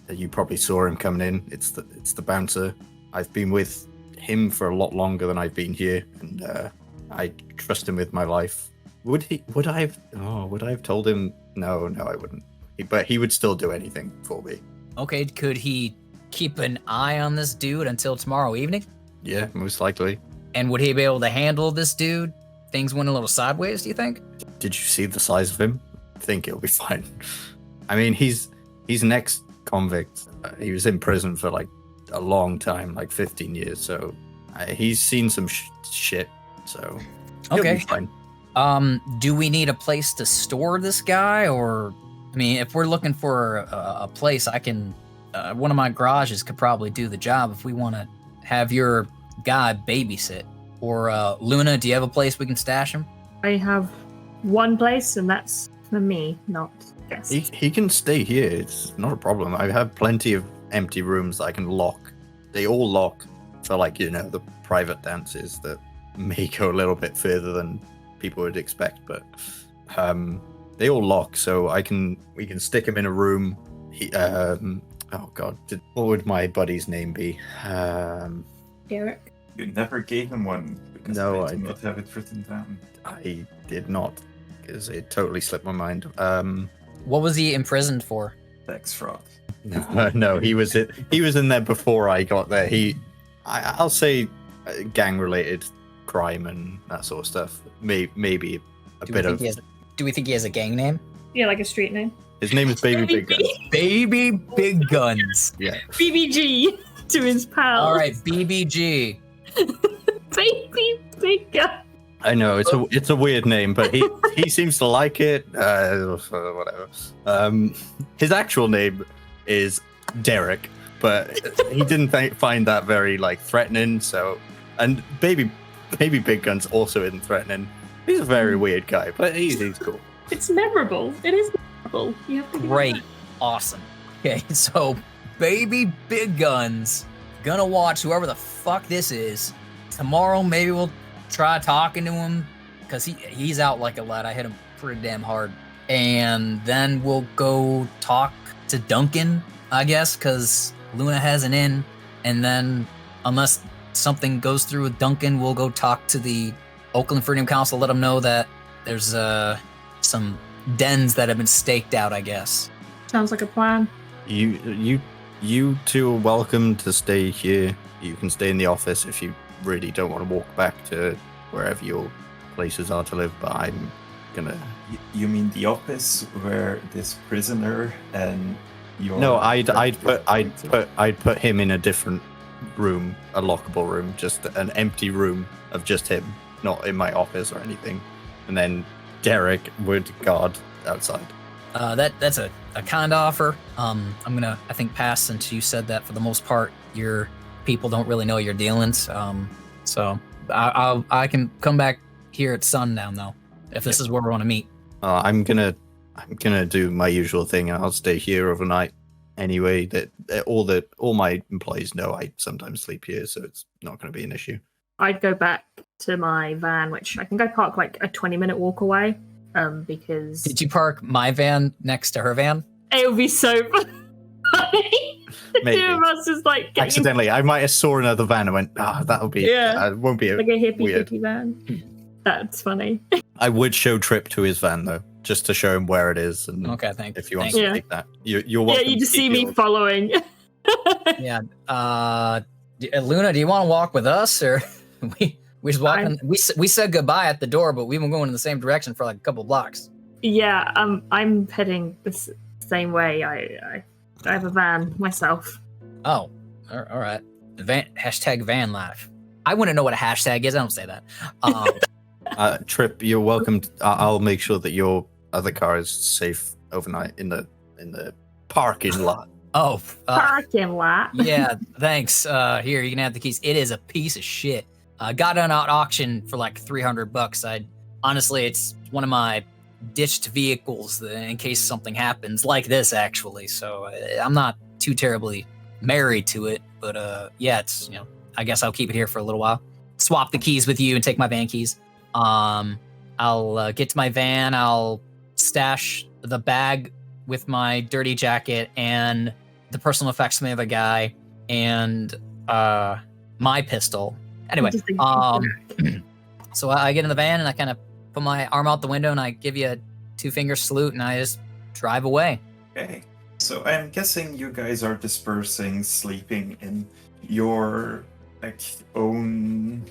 you probably saw him coming in. It's the bouncer. I've been with him for a lot longer than I've been here, and I trust him with my life. Would I have told him? No, I wouldn't. But he would still do anything for me. Okay, could he keep an eye on this dude until tomorrow evening? Yeah, most likely. And would he be able to handle this dude? Things went a little sideways, do you think? Did you see the size of him? I think he'll be fine. I mean, he's an ex-convict. He was in prison for like a long time, like 15 years. So he's seen some shit. So he'll be fine. Do we need a place to store this guy, or I mean, if we're looking for a place, I can. One of my garages could probably do the job if we want to have your guy babysit. Or Luna, do you have a place we can stash him? I have one place, and that's for me, not Jess. He can stay here. It's not a problem. I have plenty of empty rooms that I can lock. They all lock for, like, you know, the private dances that may go a little bit further than people would expect, but they all lock, so we can stick him in a room. Oh god, what would my buddy's name be? Derek. You never gave him one because No, I did I not have it written down. I did not, because it totally slipped my mind. What was he imprisoned for? Tax fraud. No, he was in there before I got there. I'll say gang-related crime and that sort of stuff. Maybe a bit of. Do we think he has a gang name? Yeah, like a street name. His name is Baby Big Guns. Baby Big Guns. Yeah. BBG to his pal. All right, BBG. Baby Big Gun. I know it's a weird name, but he seems to like it. Whatever. His actual name is Derek, but he didn't find that very like threatening. So, and Baby Big Guns also isn't threatening. He's a very weird guy, but he's cool. It's memorable. It is memorable. You have to give Great. it Awesome. Okay, so Baby Big Guns. Gonna watch whoever the fuck this is. Tomorrow maybe we'll try talking to him, because he's out like a lad. I hit him pretty damn hard. And then we'll go talk to Duncan, I guess, because Luna has an in. And then, unless something goes through with Duncan, we'll go talk to the Oakland Freedom Council, let them know that there's some dens that have been staked out, I guess. Sounds like a plan. You two are welcome to stay here. You can stay in the office if you really don't want to walk back to wherever your places are to live, but I'm gonna... You mean the office where this prisoner and your... No, I'd put him in a different room, a lockable room, just an empty room of just him, not in my office or anything. And then Derek would guard outside. That's a kind offer. I'm gonna, I think, pass, since you said that for the most part your people don't really know your dealings. So I can come back here at sundown though, if this is where we want to meet. I'm gonna do my usual thing, and I'll stay here overnight. Anyway, that all my employees know I sometimes sleep here, so it's not going to be an issue. I'd go back to my van, which I can go park like a 20-minute walk away. Because Did you park my van next to her van? it would be so funny. The Maybe. two of us is like getting Accidentally, I might have saw another van and went, that'll be... Yeah. It won't be like a hippie weird. hippie van. That's funny. I would show Trip to his van, though, just to show him where it is. And Okay, thanks. if he wants Thanks. to take that. You're welcome. Yeah, you to just see keep me yours. following. Yeah. Luna, do you want to walk with us, or we just walking? We said goodbye at the door, but we've been going in the same direction for like a couple blocks. Yeah, I'm heading the same way. I have a van myself. Oh, all right. Hashtag van life. I wouldn't know what a hashtag is. I don't say that. Trip, you're welcome. I'll make sure that your other car is safe overnight in the parking lot. Parking lot. Yeah, thanks. Here, you can have the keys. It is a piece of shit. Got it on auction for like $300. Honestly, it's one of my ditched vehicles in case something happens like this, actually. So I'm not too terribly married to it, but yeah, it's, I guess I'll keep it here for a little while. Swap the keys with you and take my van keys. I'll get to my van. I'll stash the bag with my dirty jacket and the personal effects from the other guy and my pistol. Anyway, so I get in the van and I kind of put my arm out the window and I give you a 2-finger salute and I just drive away. Okay. So I'm guessing you guys are dispersing, sleeping in your own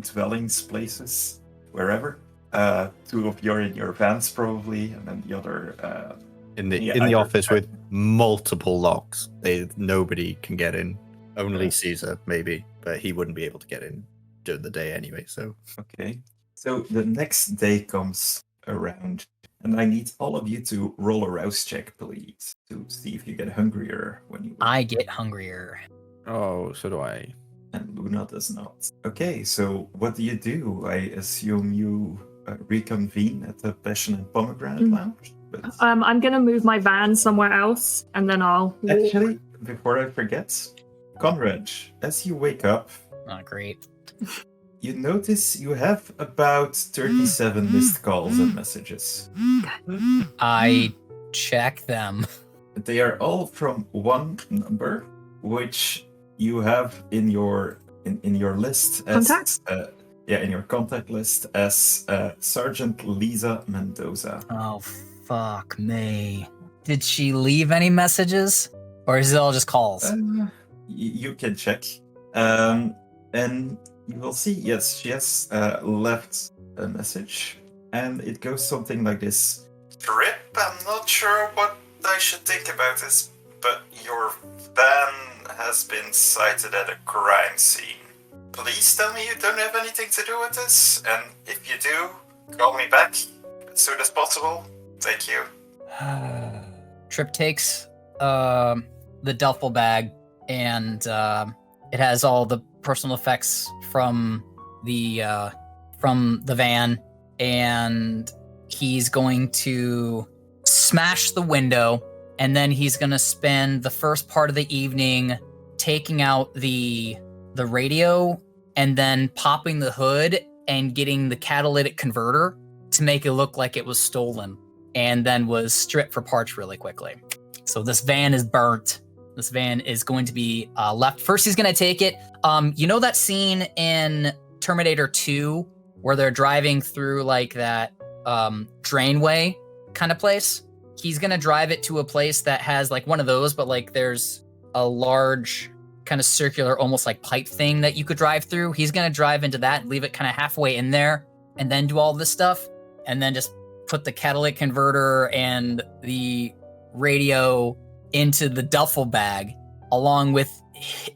dwellings, places, wherever. 2 of you are in your vans probably, and then the other in the office with multiple locks. Nobody can get in. Only Caesar maybe, but he wouldn't be able to get in during the day anyway. So okay. So the next day comes around, and I need all of you to roll a rouse check, please, to see if you get hungrier when you. I get hungrier. Oh, so do I. And Luna does not. Okay, so what do? I assume you reconvene at the Passion and Pomegranate Lounge? But... I'm going to move my van somewhere else, and then I'll... Actually, before I forget, Conrad, as you wake up... Oh, great. You notice you have about 37 missed calls and messages. I check them. They are all from one number, which you have in your list as in your contact list as Sergeant Lisa Mendoza. Oh fuck me! Did she leave any messages, or is it all just calls? You can check, and you will see. Yes, she has left a message, and it goes something like this: "Trip, I'm not sure what I should think about this, but your van has been sighted at a crime scene. Please tell me you don't have anything to do with this, and if you do, call me back as soon as possible. Thank you." Trip takes the duffel bag, and it has all the personal effects from the van, and he's going to smash the window, and then he's going to spend the first part of the evening taking out the radio and then popping the hood and getting the catalytic converter to make it look like it was stolen and then was stripped for parts really quickly. So this van is burnt. This van is going to be left. First, he's going to take it. You know that scene in Terminator 2 where they're driving through like that drainway kind of place? He's going to drive it to a place that has like one of those, but like there's a large kind of circular, almost like pipe thing that you could drive through. He's going to drive into that, leave it kind of halfway in there, and then do all this stuff, and then just put the catalytic converter and the radio into the duffel bag, along with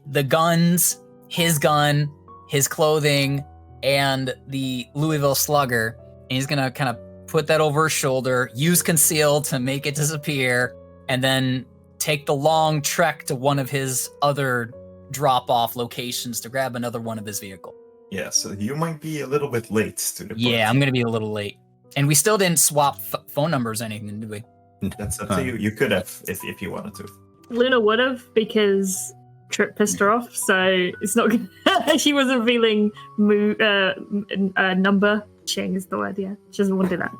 the guns, his gun, his clothing, and the Louisville Slugger. And he's going to kind of put that over his shoulder, use conceal to make it disappear, and then take the long trek to one of his other drop-off locations to grab another one of his vehicle. Yeah, so you might be a little bit late to the party. Yeah, I'm going to be a little late. And we still didn't swap phone numbers or anything, did we? That's up to you. You could have if you wanted to. Luna would have, because Trip pissed her off, so it's not gonna... She wasn't feeling number ching is the word, yeah. She doesn't want to do that.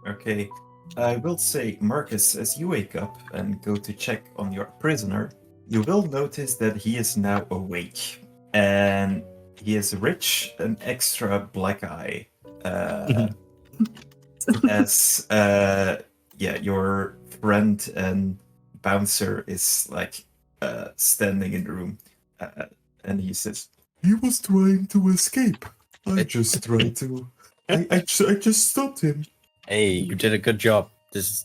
Okay. I will say, Marcus, as you wake up and go to check on your prisoner, you will notice that he is now awake. And he has rich an extra black eye. As your friend and bouncer is like standing in the room, and he says, "He was trying to escape. I just tried to. I just stopped him." Hey, you did a good job. It's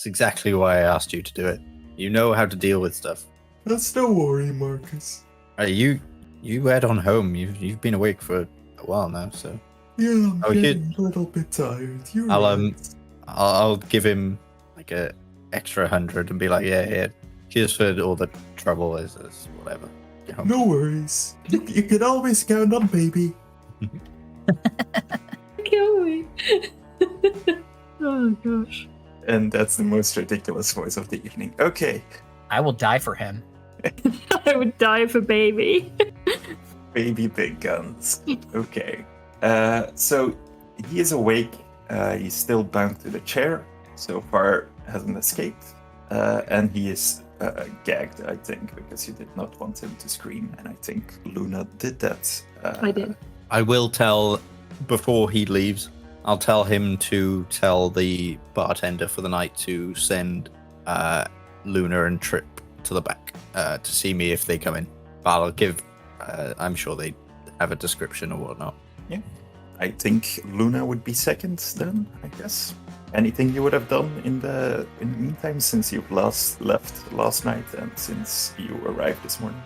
exactly why I asked you to do it. You know how to deal with stuff. That's no worry, Marcus. Hey, you head on home. You've been awake for a while now, so. Yeah, I'm getting a little bit tired. I'll give him like a extra 100 and be like, yeah, cheers for all the trouble, is whatever. No worries. You can always count on baby. Kill me. Oh gosh. And that's the most ridiculous voice of the evening. Okay. I will die for him. I would die for baby. Baby big guns. Okay. So he is awake He's still bound to the chair. So far, hasn't escaped. And he is gagged, I think, because you did not want him to scream. And I think Luna did that. I did. I will tell, before he leaves, I'll tell him to tell the bartender for the night to send Luna and Trip to the back to see me if they come in. But I'll give, I'm sure they have a description or whatnot. Yeah. I think Luna would be second then, I guess. Anything you would have done in the meantime since you've left last night and since you arrived this morning?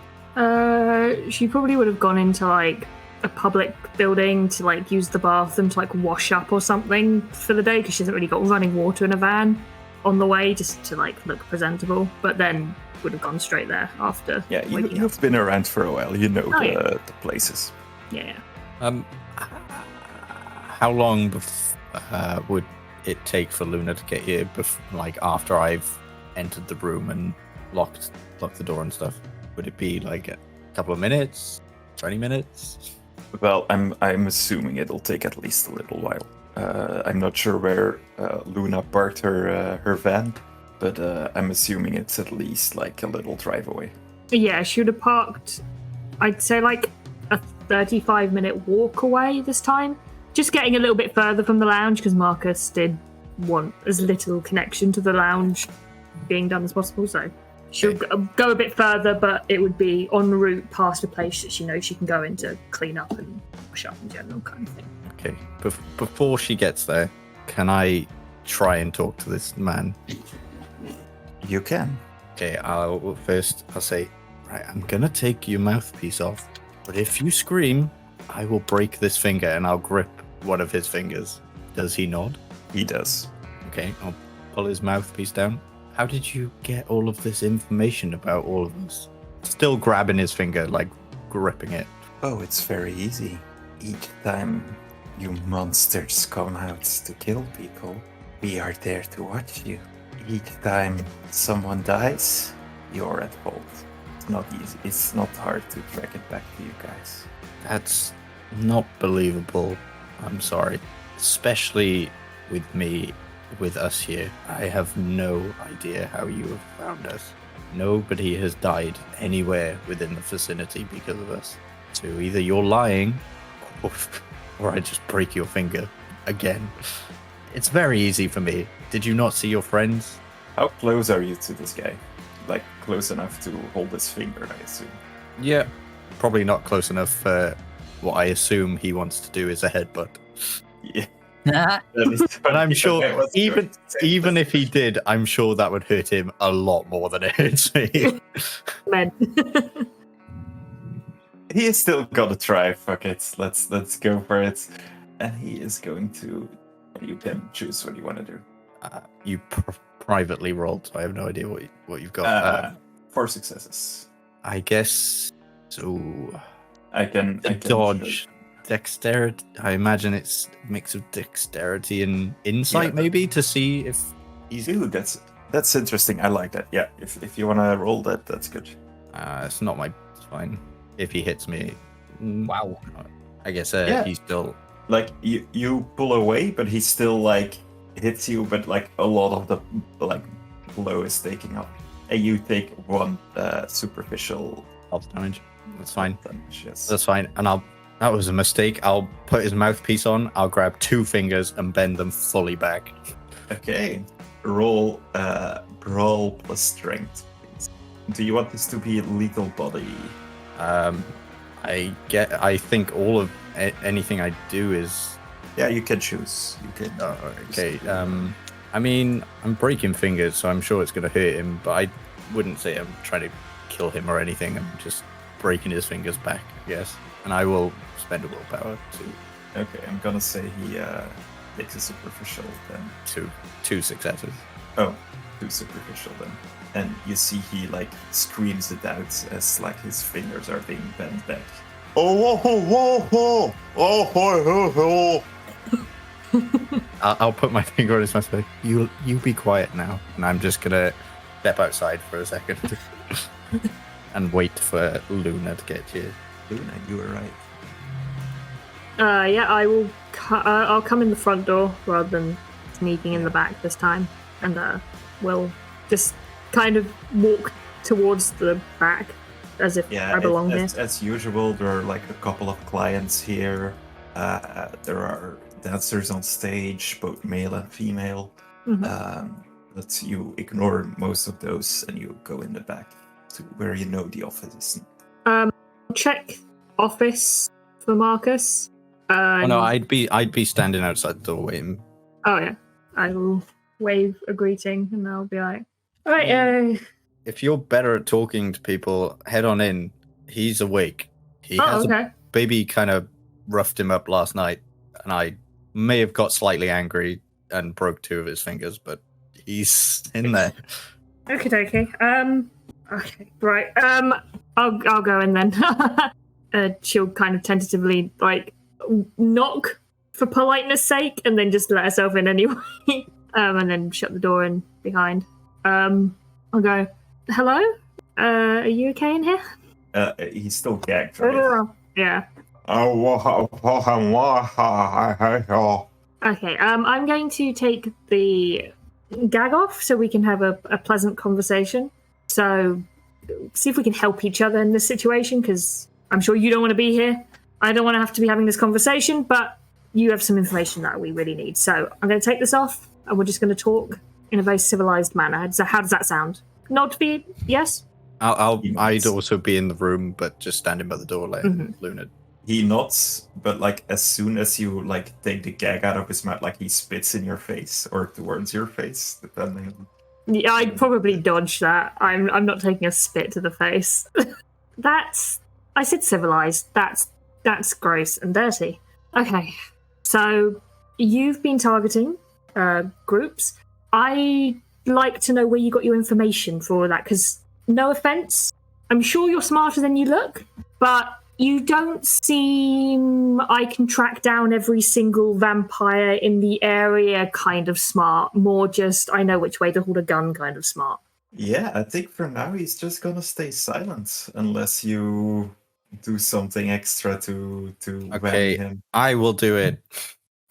She probably would have gone into like a public building to like use the bathroom to like wash up or something for the day because she hasn't really got running water in a van on the way just to like look presentable. But then would have gone straight there after. Yeah, you've been around for a while. You know the places. Yeah. How long would it take for Luna to get here? Like after I've entered the room and locked the door and stuff, would it be like a couple of minutes, 20 minutes? Well, I'm assuming it'll take at least a little while. I'm not sure where Luna parked her van, but I'm assuming it's at least like a little drive away. Yeah, she would have parked, I'd say like a 35-minute walk away this time. Just getting a little bit further from the lounge because Marcus did want as little connection to the lounge being done as possible. So she'll go a bit further, but it would be en route past a place that she knows she can go in to clean up and wash up in general kind of thing. Okay. Before she gets there, can I try and talk to this man? You can. Okay, I'll say, right, I'm gonna take your mouthpiece off, but if you scream, I will break this finger and I'll grip one of his fingers. Does he nod? He does. Okay, I'll pull his mouthpiece down. How did you get all of this information about all of us? Still grabbing his finger, like gripping it. Oh, it's very easy. Each time you monsters come out to kill people, we are there to watch you. Each time someone dies, you're at fault. It's not easy. It's not hard to track it back to you guys. That's not believable. I'm sorry. Especially with us here. I have no idea how you have found us. Nobody has died anywhere within the vicinity because of us. So either you're lying, or I just break your finger again. It's very easy for me. Did you not see your friends? How close are you to this guy? Like, close enough to hold his finger, I assume. Yeah. Probably not close enough for what I assume he wants to do is a headbutt. Yeah. But I'm sure, even if he did, I'm sure that would hurt him a lot more than it hurts me. Men. He is still gonna try. Fuck it. Let's go for it. And he is going to. You can choose what you want to do. You privately rolled, so I have no idea what you've got. 4 successes. I guess so. I can dodge. Dexterity. I imagine it's a mix of dexterity and insight, maybe, to see if he's. Dude, that's interesting. I like that. Yeah, if you want to roll that, that's good. It's not my. It's fine. If he hits me. Wow. I guess he's still. Like you pull away, but he still like hits you, but like a lot of the like blow is taking up, and you take 1 superficial health damage. That's fine. Damage, yes. That's fine. And that was a mistake. I'll put his mouthpiece on. I'll grab 2 fingers and bend them fully back. Okay. Roll brawl plus strength, please. Do you want this to be lethal body? I think all of anything I do is. Yeah, you can choose. You can. Okay. I mean, I'm breaking fingers, so I'm sure it's going to hurt him. But I wouldn't say I'm trying to kill him or anything. I'm just breaking his fingers back, I guess. And I will spend a willpower to. Okay, I'm gonna say he takes a superficial then. 2 successes. Oh, 2 superficial then. And you see he like screams it out as like his fingers are being bent back. I'll put my finger on his mouth. Like, you be quiet now, and I'm just gonna step outside for a second and wait for Luna to get here. Luna, you were right. Yeah, I will I'll come in the front door rather than sneaking in the back this time, and we'll just kind of walk towards the back as if I belong here. As usual, there are like a couple of clients here. There are dancers on stage, both male and female. But you ignore most of those and you go in the back to where you know the office is. Check office for Marcus. No, I'd be standing outside the door waiting. Oh yeah, I will wave a greeting and I'll be like, all right. If you're better at talking to people, head on in. He's awake. Baby kind of roughed him up last night, and I may have got slightly angry and broke 2 of his fingers, but he's in there. Okay. Okay, right. I'll go in then. She'll kind of tentatively like knock for politeness sake, and then just let herself in anyway. And then shut the door in behind. I'll go, hello? Are you okay in here? He's still gagged, right? Yeah. Okay, I'm going to take the gag off so we can have a pleasant conversation. So, see if we can help each other in this situation, because I'm sure you don't want to be here. I don't want to have to be having this conversation, but you have some information that we really need. So, I'm going to take this off, and we're just going to talk in a very civilized manner. So how does that sound? Nod for you? Yes? I'd also be in the room, but just standing by the door letting Luna. He nods, but like as soon as you like take the gag out of his mouth, like he spits in your face or towards your face, depending. Yeah, I'd probably dodge that. I'm not taking a spit to the face. I said civilized. That's gross and dirty. Okay, so you've been targeting groups. I'd like to know where you got your information for all that, because no offense, I'm sure you're smarter than you look, but you don't seem I can track down every single vampire in the area kind of smart. More just I know which way to hold a gun kind of smart. Yeah, I think for now he's just gonna stay silent unless you do something extra to Okay, him. I will do it.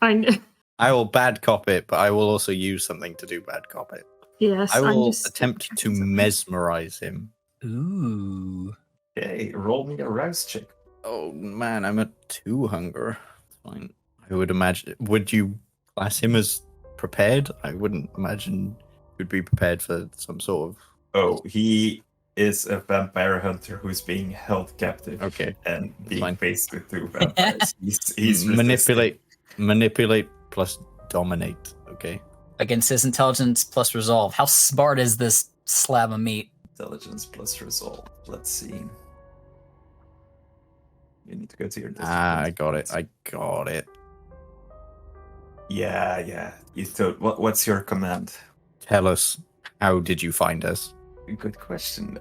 I will bad cop it, but I will also use something to do bad cop it. Yes, I will attempt to mesmerize him. Ooh. Okay, roll me a rouse check. Oh man, I'm at 2 hunger. Fine. I would imagine. Would you class him as prepared? I wouldn't imagine he'd be prepared for some sort of. Oh, he is a vampire hunter who's being held captive. Okay, and being fine. faced with 2 vampires. he's manipulate plus dominate. Okay. Against his intelligence plus resolve. How smart is this slab of meat? Intelligence plus resolve. Let's see. You need to go to your. I got it. Yeah. You thought. What's your command? Tell us. How did you find us? Good question.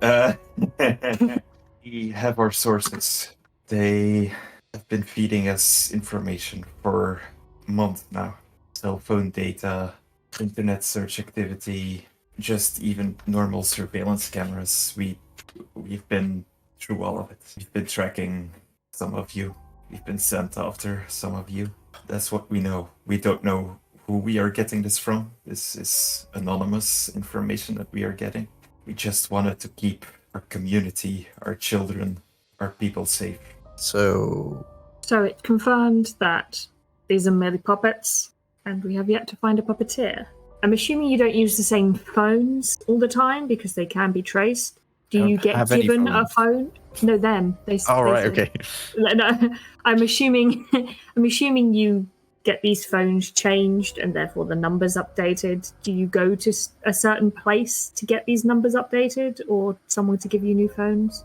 We have our sources. They have been feeding us information for a month now. Cell phone data, internet search activity, just even normal surveillance cameras. We've been through all of it. We've been tracking some of you. We've been sent after some of you. That's what we know. We don't know who we are getting this from. This is anonymous information that we are getting. We just wanted to keep our community, our children, our people safe. So it confirmed that these are merely puppets, and we have yet to find a puppeteer. I'm assuming you don't use the same phones all the time because they can be traced. Do you get given a phone? No, them. Okay. No, I'm assuming you get these phones changed and therefore the numbers updated. Do you go to a certain place to get these numbers updated, or someone to give you new phones?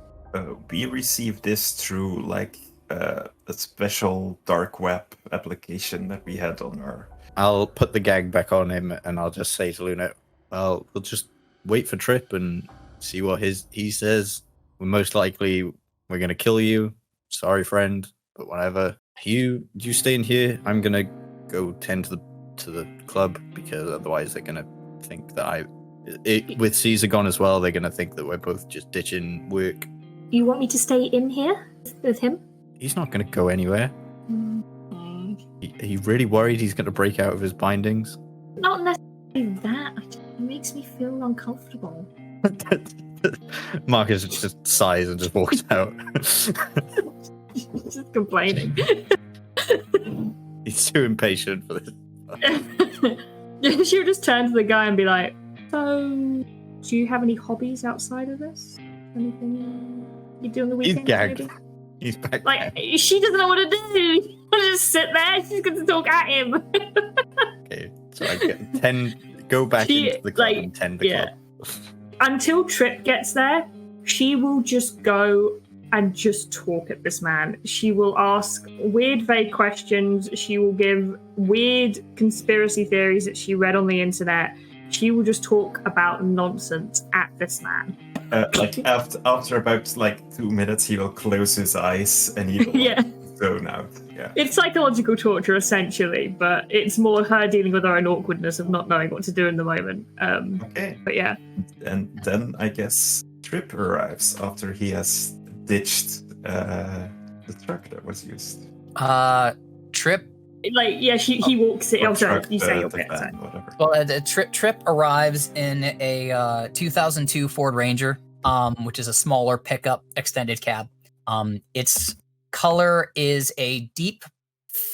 We received this through like a special dark web application that we had on our. I'll put the gag back on him and I'll just say to Luna, well, we'll just wait for Trip and see what he says. Most likely we're going to kill you. Sorry, friend, but whatever. You stay in here. I'm going to go tend to the club because otherwise they're going to think that with Caesar gone as well, they're going to think that we're both just ditching work. You want me to stay in here with him? He's not going to go anywhere. Are you really worried he's going to break out of his bindings? Not necessarily that. It makes me feel uncomfortable. Marcus just sighs and just walks out. Just complaining. He's too impatient for this. She'll just turn to the guy and be like, "So, do you have any hobbies outside of this? Anything you do on the weekend?" He's gagged. Maybe? He's back. Like, she doesn't know what to do. Just sit there. She's going to talk at him. Okay, so I get 10. Go back into the club and tend the club. Until Trip gets there, she will just go and just talk at this man. She will ask weird, vague questions. She will give weird conspiracy theories that she read on the internet. She will just talk about nonsense at this man. After about 2 minutes, he will close his eyes and he will zone out. Yeah. It's psychological torture, essentially, but it's more her dealing with her own awkwardness of not knowing what to do in the moment. Okay. But yeah. And then I guess Trip arrives after he has ditched the truck that was used. Trip. He walks it. Oh, sorry, you say your bit. Whatever. Well, Trip arrives in a 2002 Ford Ranger, which is a smaller pickup extended cab. Its color is a deep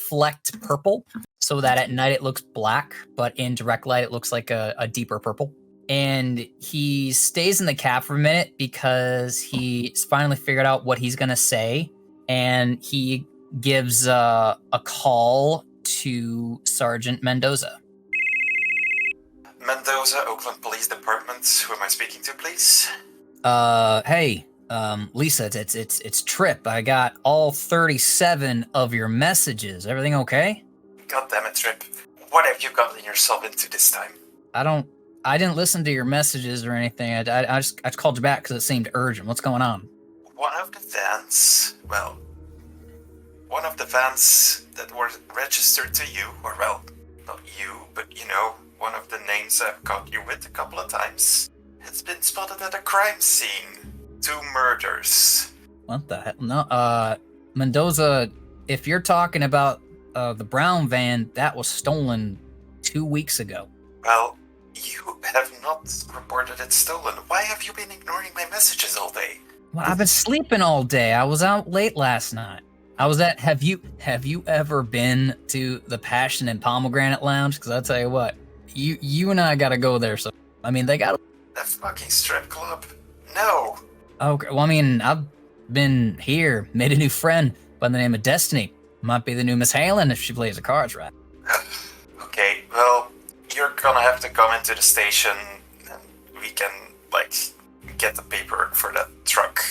flecked purple, so that at night it looks black, but in direct light it looks like a deeper purple. And he stays in the cab for a minute because he's finally figured out what he's gonna say, and he gives a call to Sergeant Mendoza. Mendoza, Oakland Police Department. Who am I speaking to, please? Hey, Lisa, it's Trip. I got all 37 of your messages. Everything okay? God damn it, Trip. What have you gotten yourself into this time? I didn't listen to your messages or anything. I just called you back because it seemed urgent. What's going on? One of the vans that were registered to you, or well, not you, but one of the names I've caught you with a couple of times, has been spotted at a crime scene. 2 murders. What the hell? No, Mendoza, if you're talking about the brown van, that was stolen 2 weeks ago. Well, you have not reported it stolen. Why have you been ignoring my messages all day? Well, I've been sleeping all day. I was out late last night. I was at. Have you ever been to the Passion and Pomegranate Lounge? Because I'll tell you what, you and I gotta go there. So I mean, they got a fucking strip club. No. Okay. Well, I mean, I've been here, made a new friend by the name of Destiny. Might be the new Miss Haylan if she plays the cards right. Okay. Well, you're gonna have to come into the station, and we can get the paperwork for that truck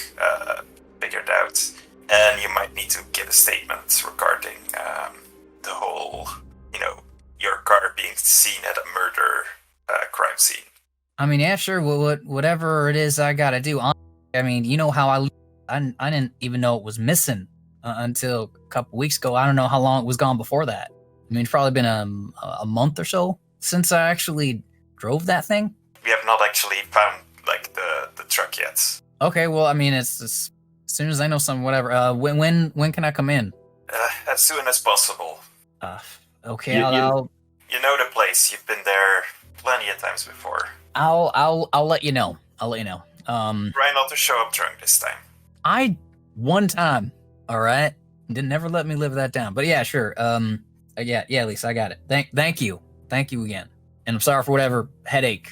figured out. And you might need to give a statement regarding the whole, your car being seen at a murder crime scene. I mean, yeah, sure. Whatever it is I gotta do. I mean, you know how I didn't even know it was missing until a couple weeks ago. I don't know how long it was gone before that. I mean, it's probably been a month or so since I actually drove that thing. We have not actually found the truck yet. Okay, well, I mean, it's as soon as I know something, whatever. When can I come in? As soon as possible. Okay, I'll you know the place. You've been there plenty of times before. I'll let you know. Try not to show up drunk this time. One time, all right. Didn't never let me live that down. But yeah, sure. Yeah, Lisa, I got it. Thank you again. And I'm sorry for whatever headache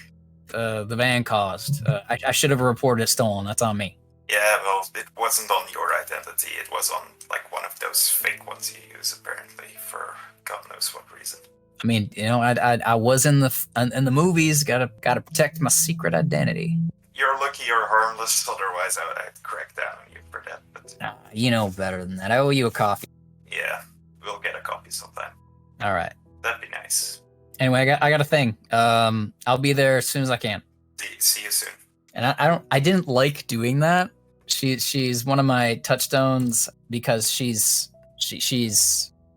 the van caused. I should have reported it stolen. That's on me. Yeah, well, it wasn't on your identity. It was on one of those fake ones you use apparently for God knows what reason. I mean, I was in the movies. Gotta protect my secret identity. You're lucky you're harmless. Otherwise, I'd crack down on you for that. But you know better than that. I owe you a coffee. Yeah, we'll get a coffee sometime. All right. That'd be nice. Anyway, I got a thing. I'll be there as soon as I can. See you soon. And I didn't like doing that. She's one of my touchstones because she's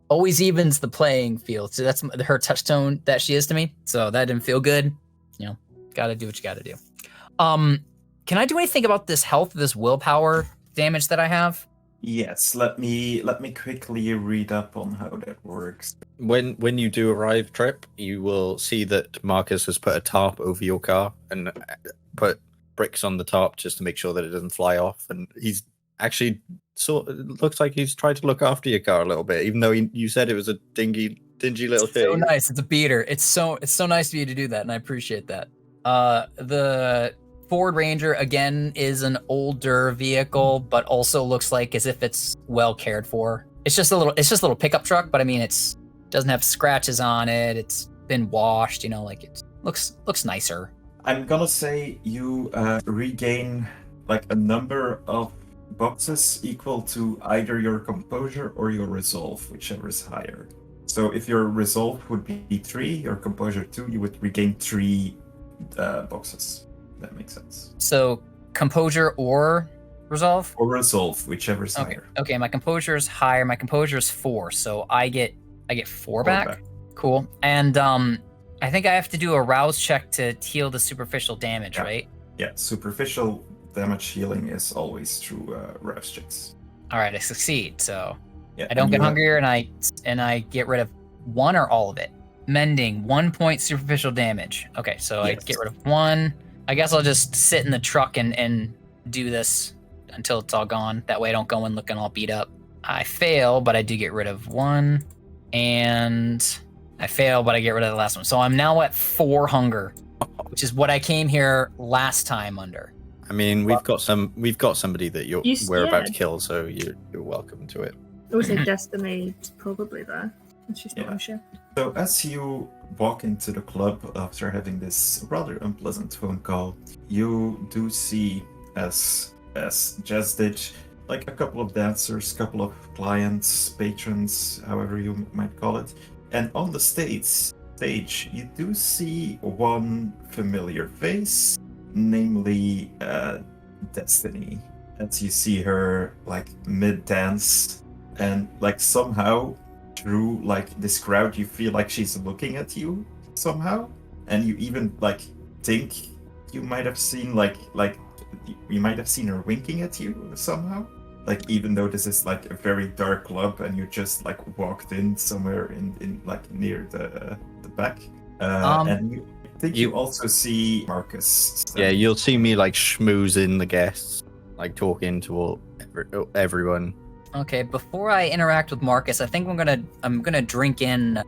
always evens the playing field. So that's her touchstone that she is to me. So that didn't feel good. Gotta do what you gotta do. Can I do anything about this willpower damage that I have? Yes, let me quickly read up on how that works. When you do arrive, Trip, you will see that Marcus has put a tarp over your car and put bricks on the tarp just to make sure that it doesn't fly off. And he's actually it looks like he's tried to look after your car a little bit, even though you said it was a dingy little It's so thing. nice. It's a beater. It's so nice of you to do that, and I appreciate that. The Ford Ranger again is an older vehicle, but also looks like as if it's well cared for. It's just a little pickup truck, but I mean it doesn't have scratches on it. It's been washed, like it looks nicer. I'm gonna say you regain like a number of boxes equal to either your composure or your resolve, whichever is higher. So if your resolve would be 3, your composure 2, you would regain 3 boxes. That makes sense. So composure or resolve? Or resolve, whichever is higher. Okay, my composure is higher. My composure is 4, so I get 4 back. Cool. And I think I have to do a rouse check to heal the superficial damage, right? Yeah, superficial damage healing is always through rouse checks. All right, I succeed. So Yeah, I don't get you hungrier, and I get rid of 1 or all of it. Mending 1 point superficial damage. Okay, so Yes. I get rid of 1. I guess I'll just sit in the truck and do this until it's all gone. That way I don't go in looking all beat up. I fail, but I do get rid of 1. And I fail, but I get rid of the last one. So I'm now at 4 hunger, which is what I came here last time under. I mean, we've got somebody that we're about to Yeah. kill, so you're welcome to it. Also, Destiny is probably there. She's not Yeah. on shift. So as you walk into the club after having this rather unpleasant phone call, you do see, as Jess did, like a couple of dancers, couple of clients, patrons, however you might call it. And on the stage, you do see one familiar face, namely Destiny. As you see her like mid-dance, and like somehow through like this crowd you feel like she's looking at you somehow, and you even like think you might have seen you might have seen her winking at you somehow, like even though this is like a very dark club and you just like walked in somewhere in like near the back, and you think you also see Marcus. Yeah, you'll see me like schmoozing the guests, like talking to everyone. Okay, before I interact with Marcus, I think I'm gonna drink in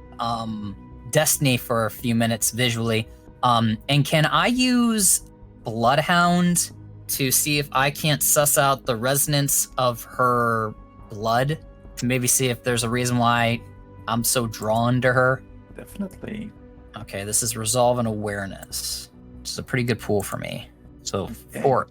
Destiny for a few minutes visually. And can I use Bloodhound to see if I can't suss out the resonance of her blood to maybe see if there's a reason why I'm so drawn to her? Definitely. Okay, this is Resolve and Awareness, which is a pretty good pool for me. So 4.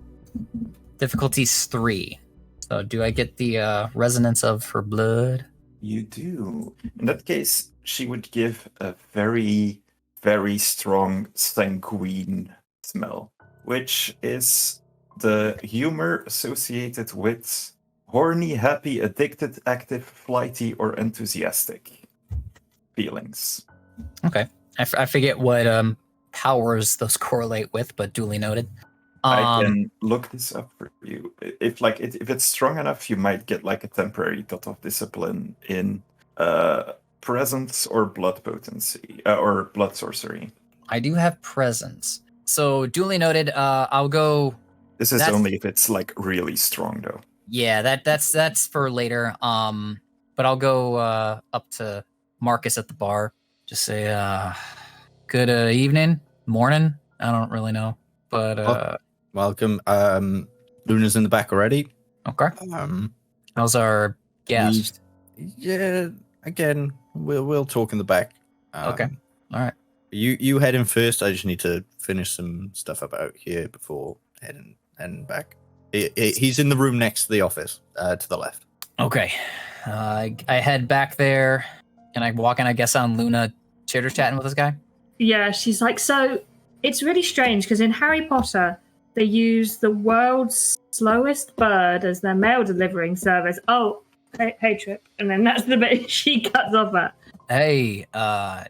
Difficulty's 3. So do I get the resonance of her blood? You do. In that case, she would give a very, very strong sanguine smell, which is the humor associated with horny, happy, addicted, active, flighty, or enthusiastic feelings. Okay. I forget what powers those correlate with, but duly noted. I can look this up for you. If it's strong enough, you might get like a temporary dot of discipline in presence or blood potency or blood sorcery. I do have presence. So duly noted. I'll go. This is only if it's like really strong, though. Yeah, that's for later. But I'll go up to Marcus at the bar. Just say, good evening, morning. I don't really know, but welcome. Luna's in the back already. Okay. How's our guest? Yeah, again, we'll talk in the back. Okay. All right. You head in first. I just need to finish some stuff up out here before heading back. He's in the room next to the office, to the left. Okay. I head back there, and I walk in, I guess, on Luna chitter-chatting with this guy. Yeah, she's like, so it's really strange because in Harry Potter, they use the world's slowest bird as their mail delivering service. Oh, hey Trip. And then that's the bit she cuts off at. Hey,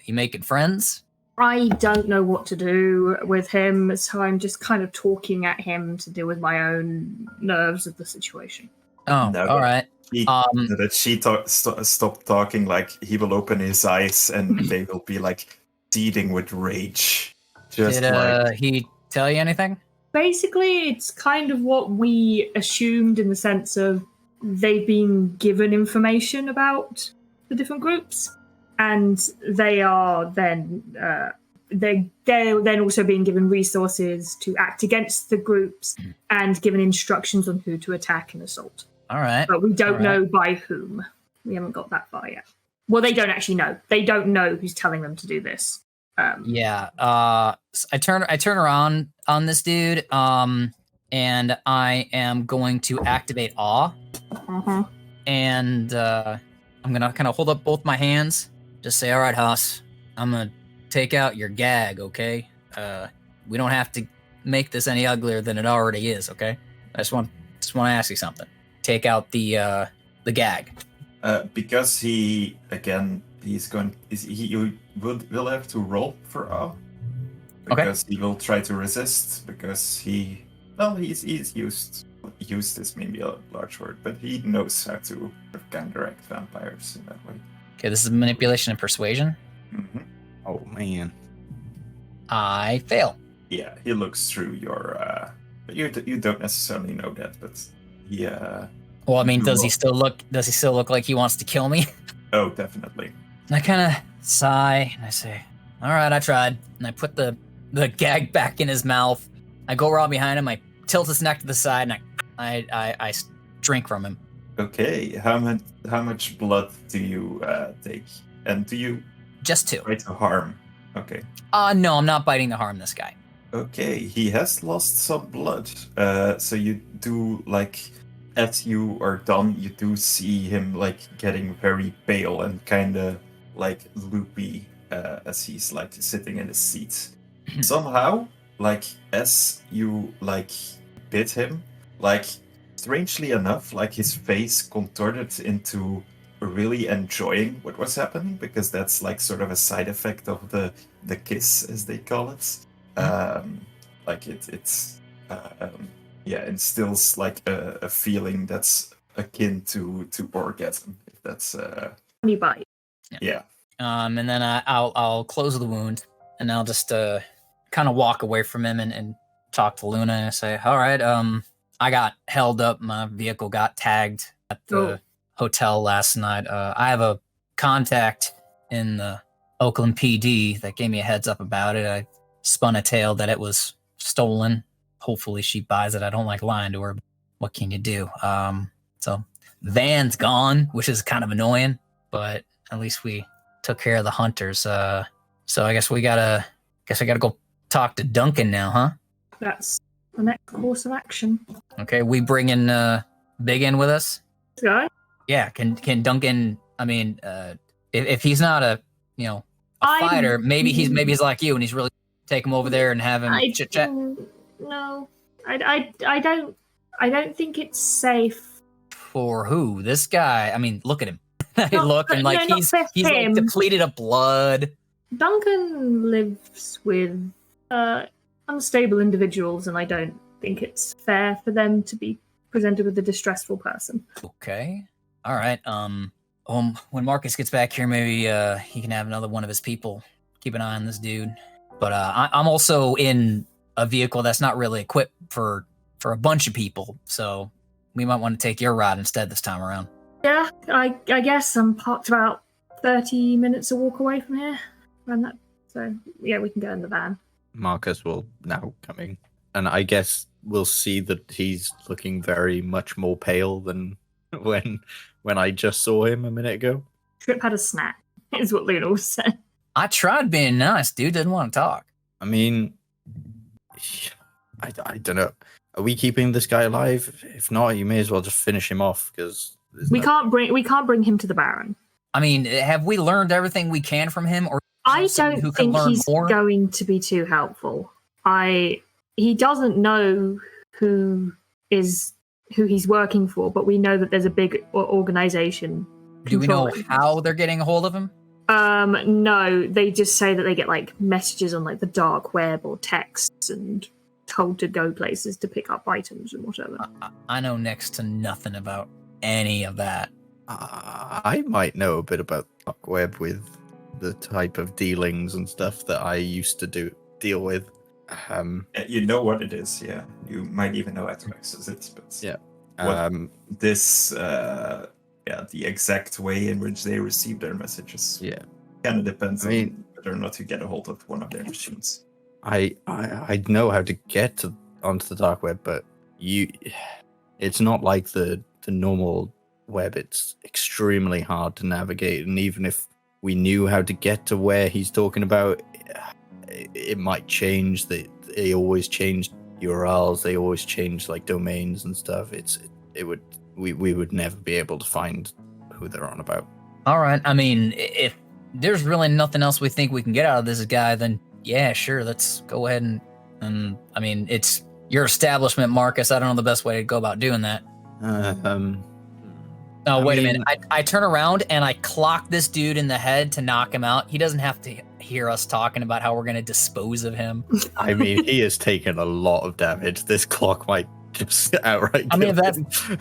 you making friends? I don't know what to do with him, so I'm just kind of talking at him to deal with my own nerves of the situation. Oh, Now all right. that she stopped talking, like he will open his eyes and they will be like seething with rage. Just Did he tell you anything? Basically, it's kind of what we assumed in the sense of they've been given information about the different groups, and they are then they're then also being given resources to act against the groups and given instructions on who to attack and assault. All right. But we don't know by whom. We haven't got that far yet. Well, they don't actually know. They don't know who's telling them to do this. Yeah. I turn around on this dude, and I am going to activate awe. And I'm gonna kind of hold up both my hands. Just say, "All right, Haas, I'm gonna take out your gag, okay? We don't have to make this any uglier than it already is, okay? I just want to ask you something. Take out the gag." Because he will have to roll for awe. Because he will try to resist, because he's used is maybe a large word, but he knows how to counteract vampires in that way. Okay, this is manipulation and persuasion. Mm-hmm. Oh man. I fail. Yeah, he looks through your. But you don't necessarily know that, but yeah. Well, I mean, does he still look like he wants to kill me? Oh, definitely. And I kind of sigh and I say, "All right, I tried." And I put the gag back in his mouth. I go around behind him. I tilt his neck to the side, and I drink from him. Okay, how much blood do you take, and do you Just 2. try to harm? Okay. No, I'm not biting to harm this guy. Okay, he has lost some blood. So you do, like, as you are done, you do see him like getting very pale and kind of like loopy as he's like sitting in his seat. Somehow, like as you like bit him, like strangely enough, like his face contorted into really enjoying what was happening, because that's like sort of a side effect of the kiss, as they call it. Like it's instills like a feeling that's akin to orgasm, if that's You bite. yeah. And then I'll close the wound, and I'll just kind of walk away from him and talk to Luna and say, "All right, I got held up. My vehicle got tagged at the hotel last night. I have a contact in the Oakland PD that gave me a heads up about it. I spun a tale that it was stolen. Hopefully she buys it. I don't like lying to her. But what can you do? So van's gone, which is kind of annoying, but at least we took care of the hunters. So I guess I gotta go talk to Duncan now, huh? That's the next course of action. Okay, we bring in Big N with us. This guy? Yeah, can Duncan? I mean, if he's not a fighter, maybe he's like you, and he's really take him over there and have him chit chat. No, I don't think it's safe. For who? This guy? I mean, look at him. He's like depleted of blood. Duncan lives with unstable individuals, and I don't think it's fair for them to be presented with a distressful person. Okay. All right. When Marcus gets back here, maybe he can have another one of his people keep an eye on this dude. But I'm also in a vehicle that's not really equipped for a bunch of people, so we might want to take your ride instead this time around. Yeah, I guess I'm parked about 30 minutes a walk away from here. Around that. So, yeah, we can go in the van. Marcus will now come in, and I guess we'll see that he's looking very much more pale than when I just saw him a minute ago. Trip had a snack, is what Luna was saying. I tried being nice, dude. Didn't want to talk. I mean, I don't know. Are we keeping this guy alive? If not, you may as well just finish him off, because we can't bring him to the Baron. I mean, have we learned everything we can from him, or I don't think he's going to be too helpful. He doesn't know who he's working for, but we know that there's a big organization. Do we know how they're getting a hold of him? No, they just say that they get like messages on like the dark web or texts and told to go places to pick up items and whatever. I know next to nothing about any of that. I might know a bit about dark web with the type of dealings and stuff that I used to deal with. You know what it is, yeah. You might even know how to access it, but Yeah. The exact way in which they receive their messages. Yeah. Kind of depends on whether or not you get a hold of one of their machines. I know how to get onto the dark web, but it's not like the normal web. It's extremely hard to navigate, and even if we knew how to get to where he's talking about, it might change. They always change URLs. They always change like domains and stuff. We would never be able to find who they're on about. All right. I mean, if there's really nothing else we think we can get out of this guy, then yeah, sure. Let's go ahead and I mean, it's your establishment, Marcus. I don't know the best way to go about doing that. Oh, wait a minute. I turn around and I clock this dude in the head to knock him out. He doesn't have to hear us talking about how we're going to dispose of him. I mean, he has taken a lot of damage. This clock might just outright. I mean, if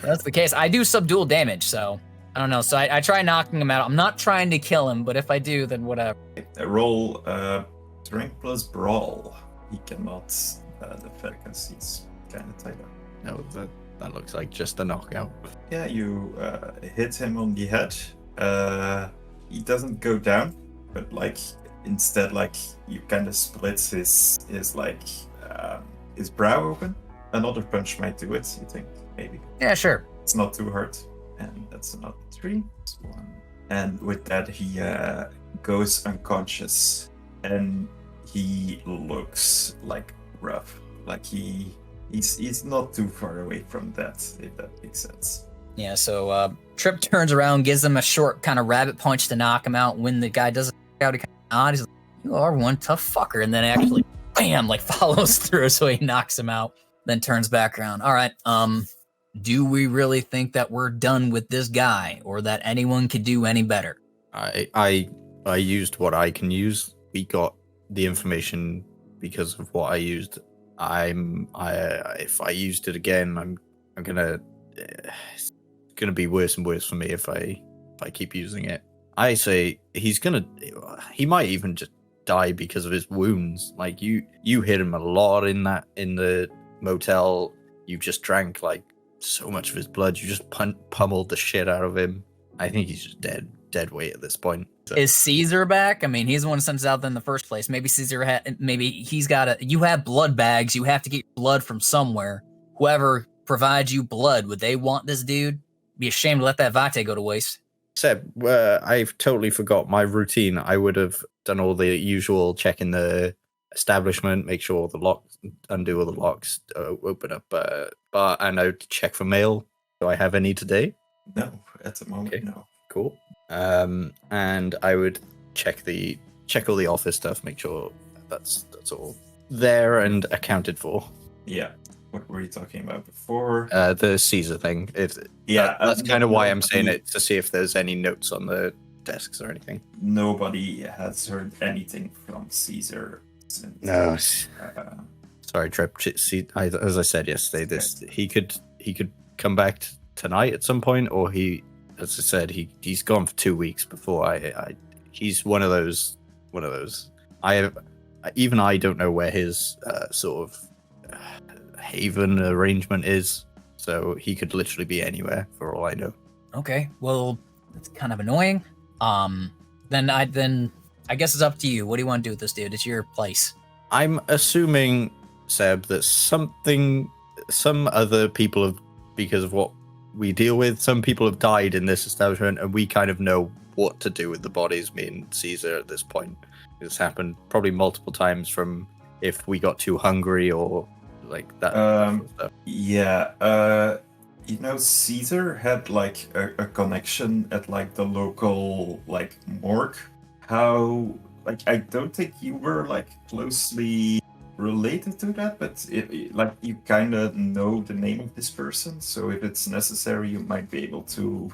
that's the case, I do subdual damage, so I don't know. So I try knocking him out. I'm not trying to kill him, but if I do, then whatever. Roll strength plus brawl. He cannot defend because he's kind of tied up. No, that looks like just a knockout. Yeah, you hit him on the head. He doesn't go down, but instead you kind of split his brow open. Another punch might do it, you think? Maybe. Yeah, sure. It's not too hard. And that's another 3. That's 1. And with that, he goes unconscious. And he looks rough. He's not too far away from that, if that makes sense. Yeah, so Trip turns around, gives him a short kind of rabbit punch to knock him out. When the guy doesn't out, he kind of nods. He's like, "You are one tough fucker," and then actually, bam, follows through, so he knocks him out. Then turns back around. All right, do we really think that we're done with this guy, or that anyone could do any better? I used what I can use. We got the information because of what I used. If I used it again, I'm gonna. It's gonna be worse and worse for me if I keep using it. I say he might even just die because of his wounds. You hit him a lot in the motel. You just drank so much of his blood. You just pummeled the shit out of him. I think he's just dead weight at this point. So. Is Caesar back? I mean, he's the one who sent us out in the first place. Maybe Caesar he's got you have blood bags. You have to get blood from somewhere. Whoever provides you blood, would they want this dude? Be ashamed to let that vate go to waste. Seb, I've totally forgot my routine. I would have done all the usual, check in the establishment, make sure all the locks, undo all the locks, open up bar, and I would check for mail. Do I have any today? No, at the moment, okay. No. Cool. And I would check all the office stuff, make sure that's all there and accounted for. Yeah. What were you talking about before? The Caesar thing. That's kind of why I'm saying it, to see if there's any notes on the desks or anything. Nobody has heard anything from Caesar since. No. Sorry, Trip. As I said yesterday, he could come back tonight at some point, or as I said, he's gone for 2 weeks before he's one of those. I don't know where his sort of haven arrangement is, so he could literally be anywhere for all I know. Okay, well, that's kind of annoying. Then I guess it's up to you. What do you want to do with this dude? It's your place. I'm assuming, Seb, that some other people have, because of what we deal with, some people have died in this establishment, and we kind of know what to do with the bodies. Me and Caesar at this point. It's happened probably multiple times, from if we got too hungry or that stuff. Yeah, Caesar had a connection at the local morgue. How I don't think you were closely related to that, but you kind of know the name of this person, so if it's necessary, you might be able to.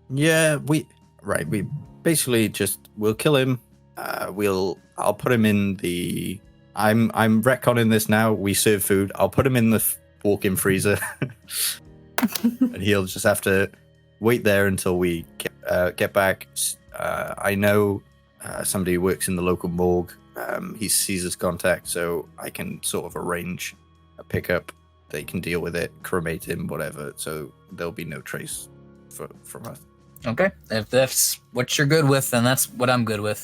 Yeah, we basically we'll kill him. I'll put him in the. I'm retconning this now. We serve food. I'll put him in the walk-in freezer. and he'll just have to wait there until we get back. I know somebody who works in the local morgue. He's Caesar's contact, so I can sort of arrange a pickup. They can deal with it, cremate him, whatever. So there'll be no trace from us. Okay, if that's what you're good with, then that's what I'm good with.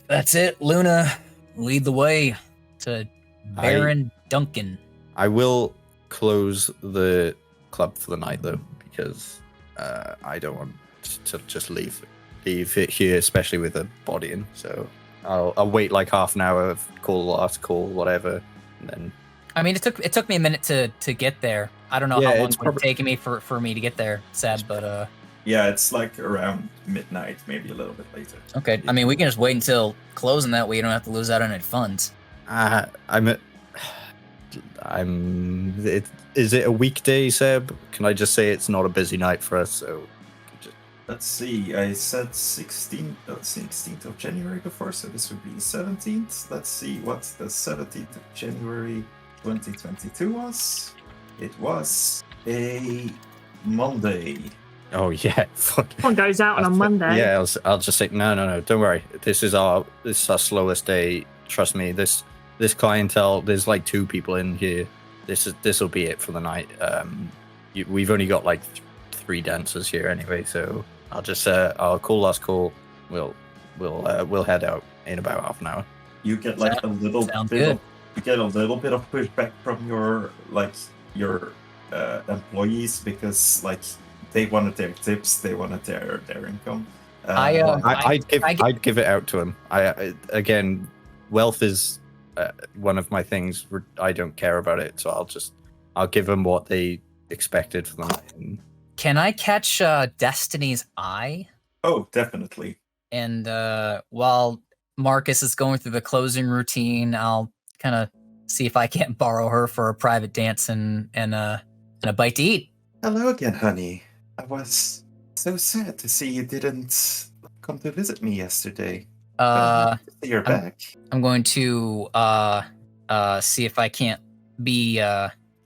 That's it. Luna, lead the way to Baron Duncan. I will close the club for the night, though, because I don't want to just leave it here, especially with a body in. So I'll wait like half an hour, last call, whatever, and then. I mean, it took me a minute to get there. I don't know how long it's taken me for me to get there, Seb, but Yeah, it's like around midnight, maybe a little bit later. okay. I mean, we can just wait until closing, that way you don't have to lose out on any funds. Is it a weekday, Seb? Can I just say it's not a busy night for us? So, Let's see. I said 16th of January before, so this would be 17th. Let's see what the 17th of January 2022 was. It was a Monday. oh yeah, fuck. One goes out on a Monday. Yeah, I'll just say no. Don't worry. This is our slowest day. Trust me. This clientele. There's like 2 people in here. This will be it for the night. We've only got like 3 dancers here anyway, so I'll call last call. We'll head out in about half an hour. You get like a little Sounds bit. good. You get a little bit of pushback from your employees because like they wanted their tips, they wanted their income. I'd give it out to him. Again, wealth is one of my things. I don't care about it, so I'll give them what they expected for the night. Can I catch Destiny's Eye? Oh, definitely. And while Marcus is going through the closing routine, I'll kind of see if I can't borrow her for a private dance and a bite to eat. Hello again, honey. I was so sad to see you didn't come to visit me yesterday. You're back. I'm going to see if I can't be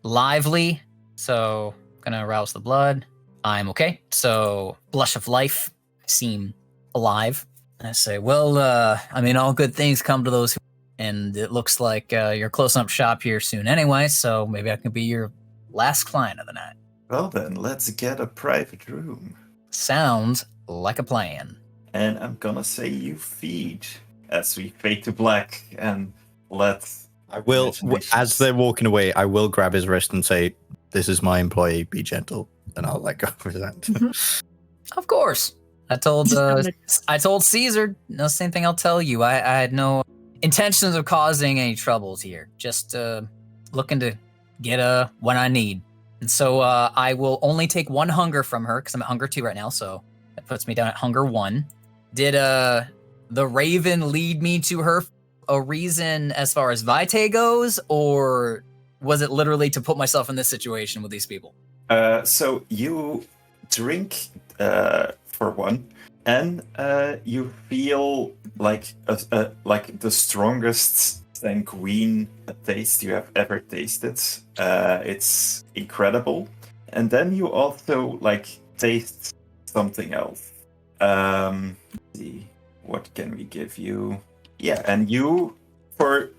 lively. So I'm gonna arouse the blood. I'm okay. So blush of life. Seem alive. I say, well, I mean, all good things come to those who. And it looks like you're closing up shop here soon anyway, so maybe I can be your last client of the night. Well then, let's get a private room. Sounds like a plan. And I'm gonna say you feed as we fade to black and let. I will, as they're walking away, I will grab his wrist and say, "This is my employee. Be gentle," and I'll let go of that. Of course, I told Caesar the same thing. I'll tell you. I had no intentions of causing any troubles here. Just looking to get what I need. And so I will only take 1 hunger from her because I'm at hunger 2 right now. So that puts me down at hunger 1. Did the Raven lead me to her a reason as far as Vitae goes, or was it literally to put myself in this situation with these people? So you drink for 1, and you feel like the strongest sanguine taste you have ever tasted. It's incredible, and then you also like taste something else. Let's see, what can we give you? Yeah, and you, for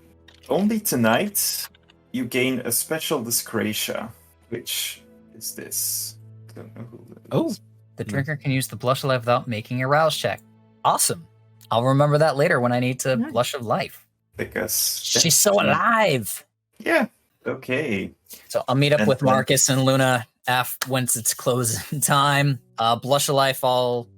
only tonight, you gain a special discretia, which is this. I don't know who that is. The drinker can use the blush of life without making a rouse check. Awesome. I'll remember that later when I need to blush of life. Because she's so alive. Yeah. Okay. So I'll meet up with Marcus and Luna once it's closing time. Blush of life, all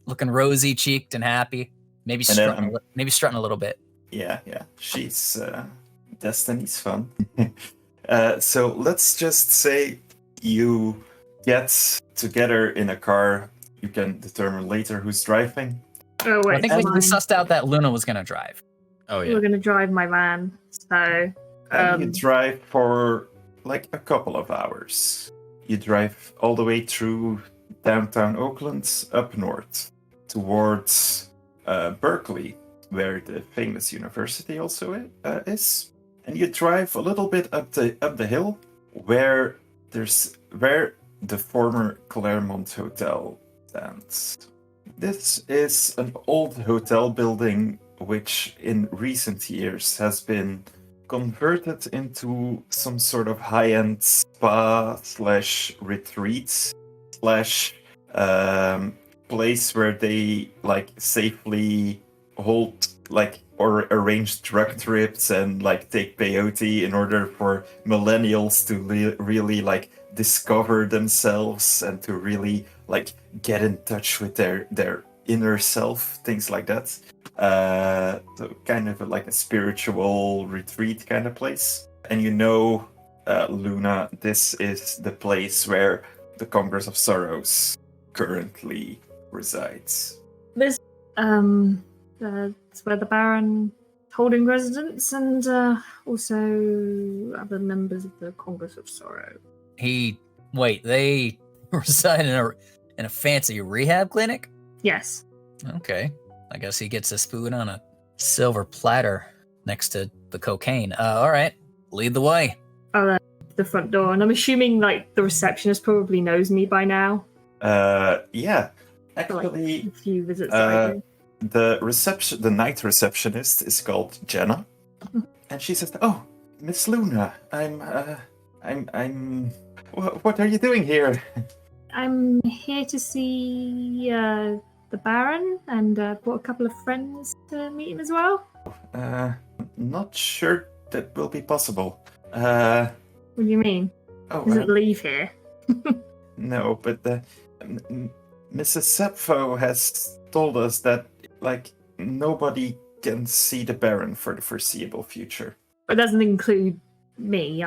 looking rosy cheeked and happy. Maybe strutting a little bit. Yeah. She's Destiny's fun. So let's just say you get together in a car. You can determine later who's driving. Oh wait, I think we sussed out that Luna was gonna drive. Oh yeah. We're gonna drive my van. So you drive for like a couple of hours. You drive all the way through downtown Oakland, up north, towards Berkeley, where the famous university also is. And you drive a little bit up the hill, where the former Claremont Hotel stands. This is an old hotel building which in recent years has been converted into some sort of high-end spa / retreat / place where they like safely hold like or arrange drug trips and like take peyote in order for millennials to really like discover themselves and to really like get in touch with their inner self, things like that. So kind of like a spiritual retreat kind of place. And Luna, this is the place where the Congress of Sorrows currently resides. This, it's where the Baron holding residence and also other members of the Congress of Sorrow. They reside in a fancy rehab clinic? Yes. Okay. I guess he gets his food on a silver platter next to the cocaine. All right. Lead the way. Oh, the front door. And I'm assuming, like, the receptionist probably knows me by now. Yeah. Actually, a few visits that I do. The night receptionist is called Jenna. And she says, "Oh, Miss Luna, what are you doing here?" I'm here to see the Baron and brought a couple of friends to meet him as well. Not sure that will be possible. What do you mean? Oh, Does it leave here? No, but Mrs. Sepho has told us that like nobody can see the Baron for the foreseeable future. It doesn't include me.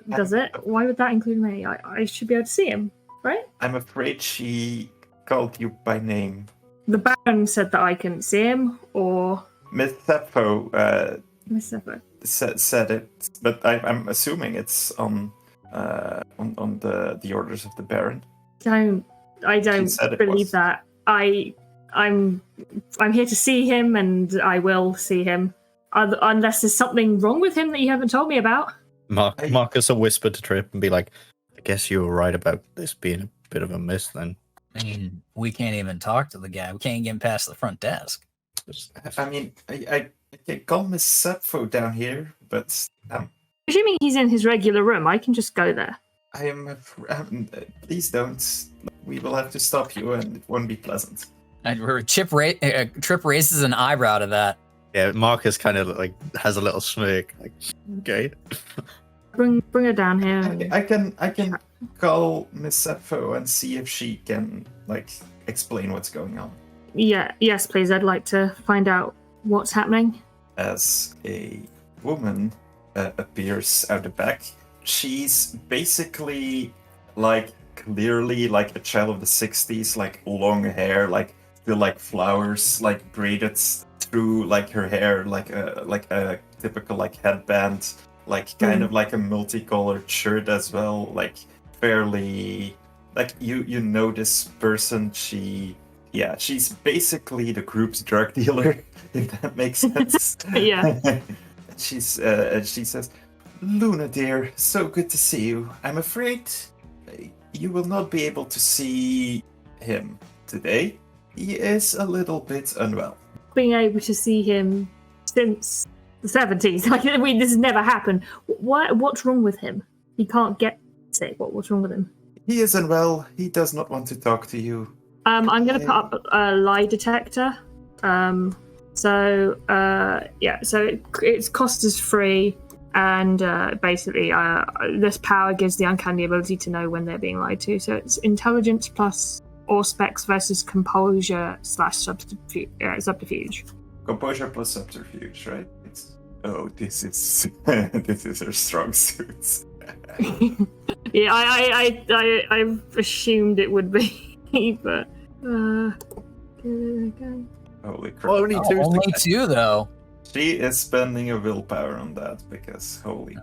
Does it? Why would that include me? I should be able to see him, right? I'm afraid she called you by name. The Baron said that I couldn't see him, or Miss Sepho Miss Sepho said it, but I'm assuming it's on the orders of the Baron. I don't believe that. I'm here to see him, and I will see him, unless there's something wrong with him that you haven't told me about. Marcus will whisper to Trip and be like, "I guess you were right about this being a bit of a miss then." I mean, we can't even talk to the guy. We can't get him past the front desk. I mean, I can call Miss Sepho down here, but Assuming he's in his regular room, I can just go there. Please don't. We will have to stop you, and it won't be pleasant. Trip raises an eyebrow to that. Yeah, Marcus kind of like has a little smirk. Like, okay. Bring her down here. I can call Miss Sepho and see if she can like explain what's going on. Yeah, yes, please. I'd like to find out what's happening. As a woman appears out the back, she's basically like clearly like a child of the 60s, like long hair, like still like flowers like braided through like her hair, like a typical like headband, like kind of like a multicolored shirt as well, like fairly like you know this person. She's basically the group's drug dealer, if that makes sense. Yeah. She says, "Luna dear, so good to see you. I'm afraid you will not be able to see him today. He is a little bit unwell." Being able to see him since the 70s, like this has never happened. What's wrong with him? He can't get sick. What's wrong with him? He is unwell. He does not want to talk to you. I'm going to put up a lie detector. So its cost is free, and basically this power gives the uncanny ability to know when they're being lied to. So it's intelligence plus Auspex versus composure / subterfuge. Composure plus subterfuge, right? This is her strong suit. Yeah, I assumed it would be, but okay. Holy crap! Only two though. She is spending a willpower on that because holy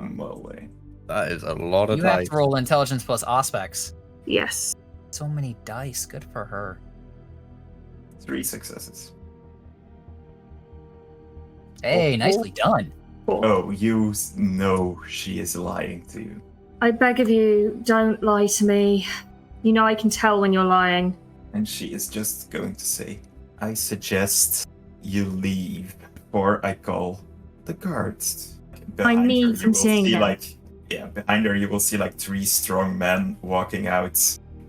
moly, that is a lot of You dice. have to roll intelligence plus Auspex. Yes. So many dice. Good for her. 3 successes. Hey, nicely done. Oh, you know she is lying to you. I beg of you, don't lie to me. You know I can tell when you're lying. And she is just going to say, I suggest you leave before I call the guards. I need her, from seeing see, them. behind her you will see like 3 strong men walking out,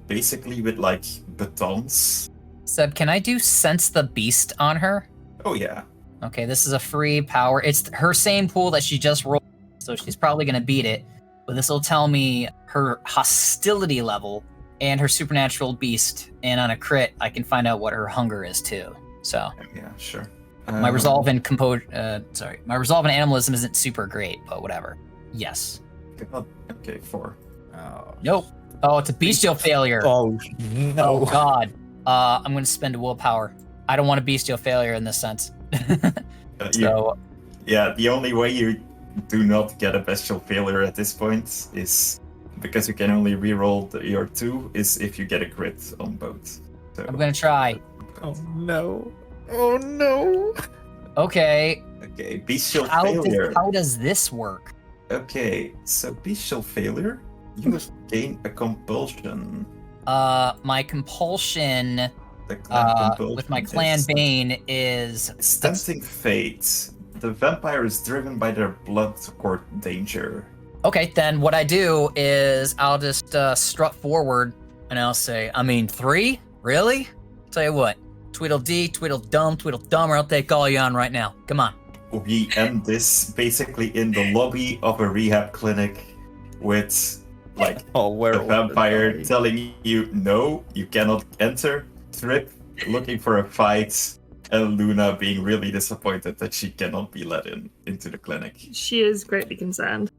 basically with like batons. Seb, can I do Sense the Beast on her? Oh yeah. Okay, this is a free power. It's her same pool that she just rolled, so she's probably going to beat it. But this will tell me her hostility level and her supernatural beast. And on a crit, I can find out what her hunger is too. So Yeah, sure. my resolve in my resolve in animalism isn't super great, but whatever. Yes. Okay, 4. Oh, Nope. Oh, it's a bestial failure. Oh no! Oh God. I'm going to spend a willpower. I don't want a bestial failure in this sense. So Yeah, the only way you do not get a bestial failure at this point is because you can only reroll your 2 is if you get a crit on both. So, I'm going to try. Oh no! Oh no! Okay, bestial failure. How does this work? Okay, so bestial failure, you gain a compulsion. My compulsion The clan compulsion with my clan is bane is Tempting fate. The vampire is driven by their blood or danger. okay. Then what I do is I'll just strut forward and I'll say, 3? Really? Tell you what, Tweedledee, Tweedledum, or I'll take all you on right now. Come on. We end this basically in the lobby of a rehab clinic with like the vampire telling you no, you cannot enter. Trip looking for a fight, and Luna being really disappointed that she cannot be let into the clinic. She is greatly concerned.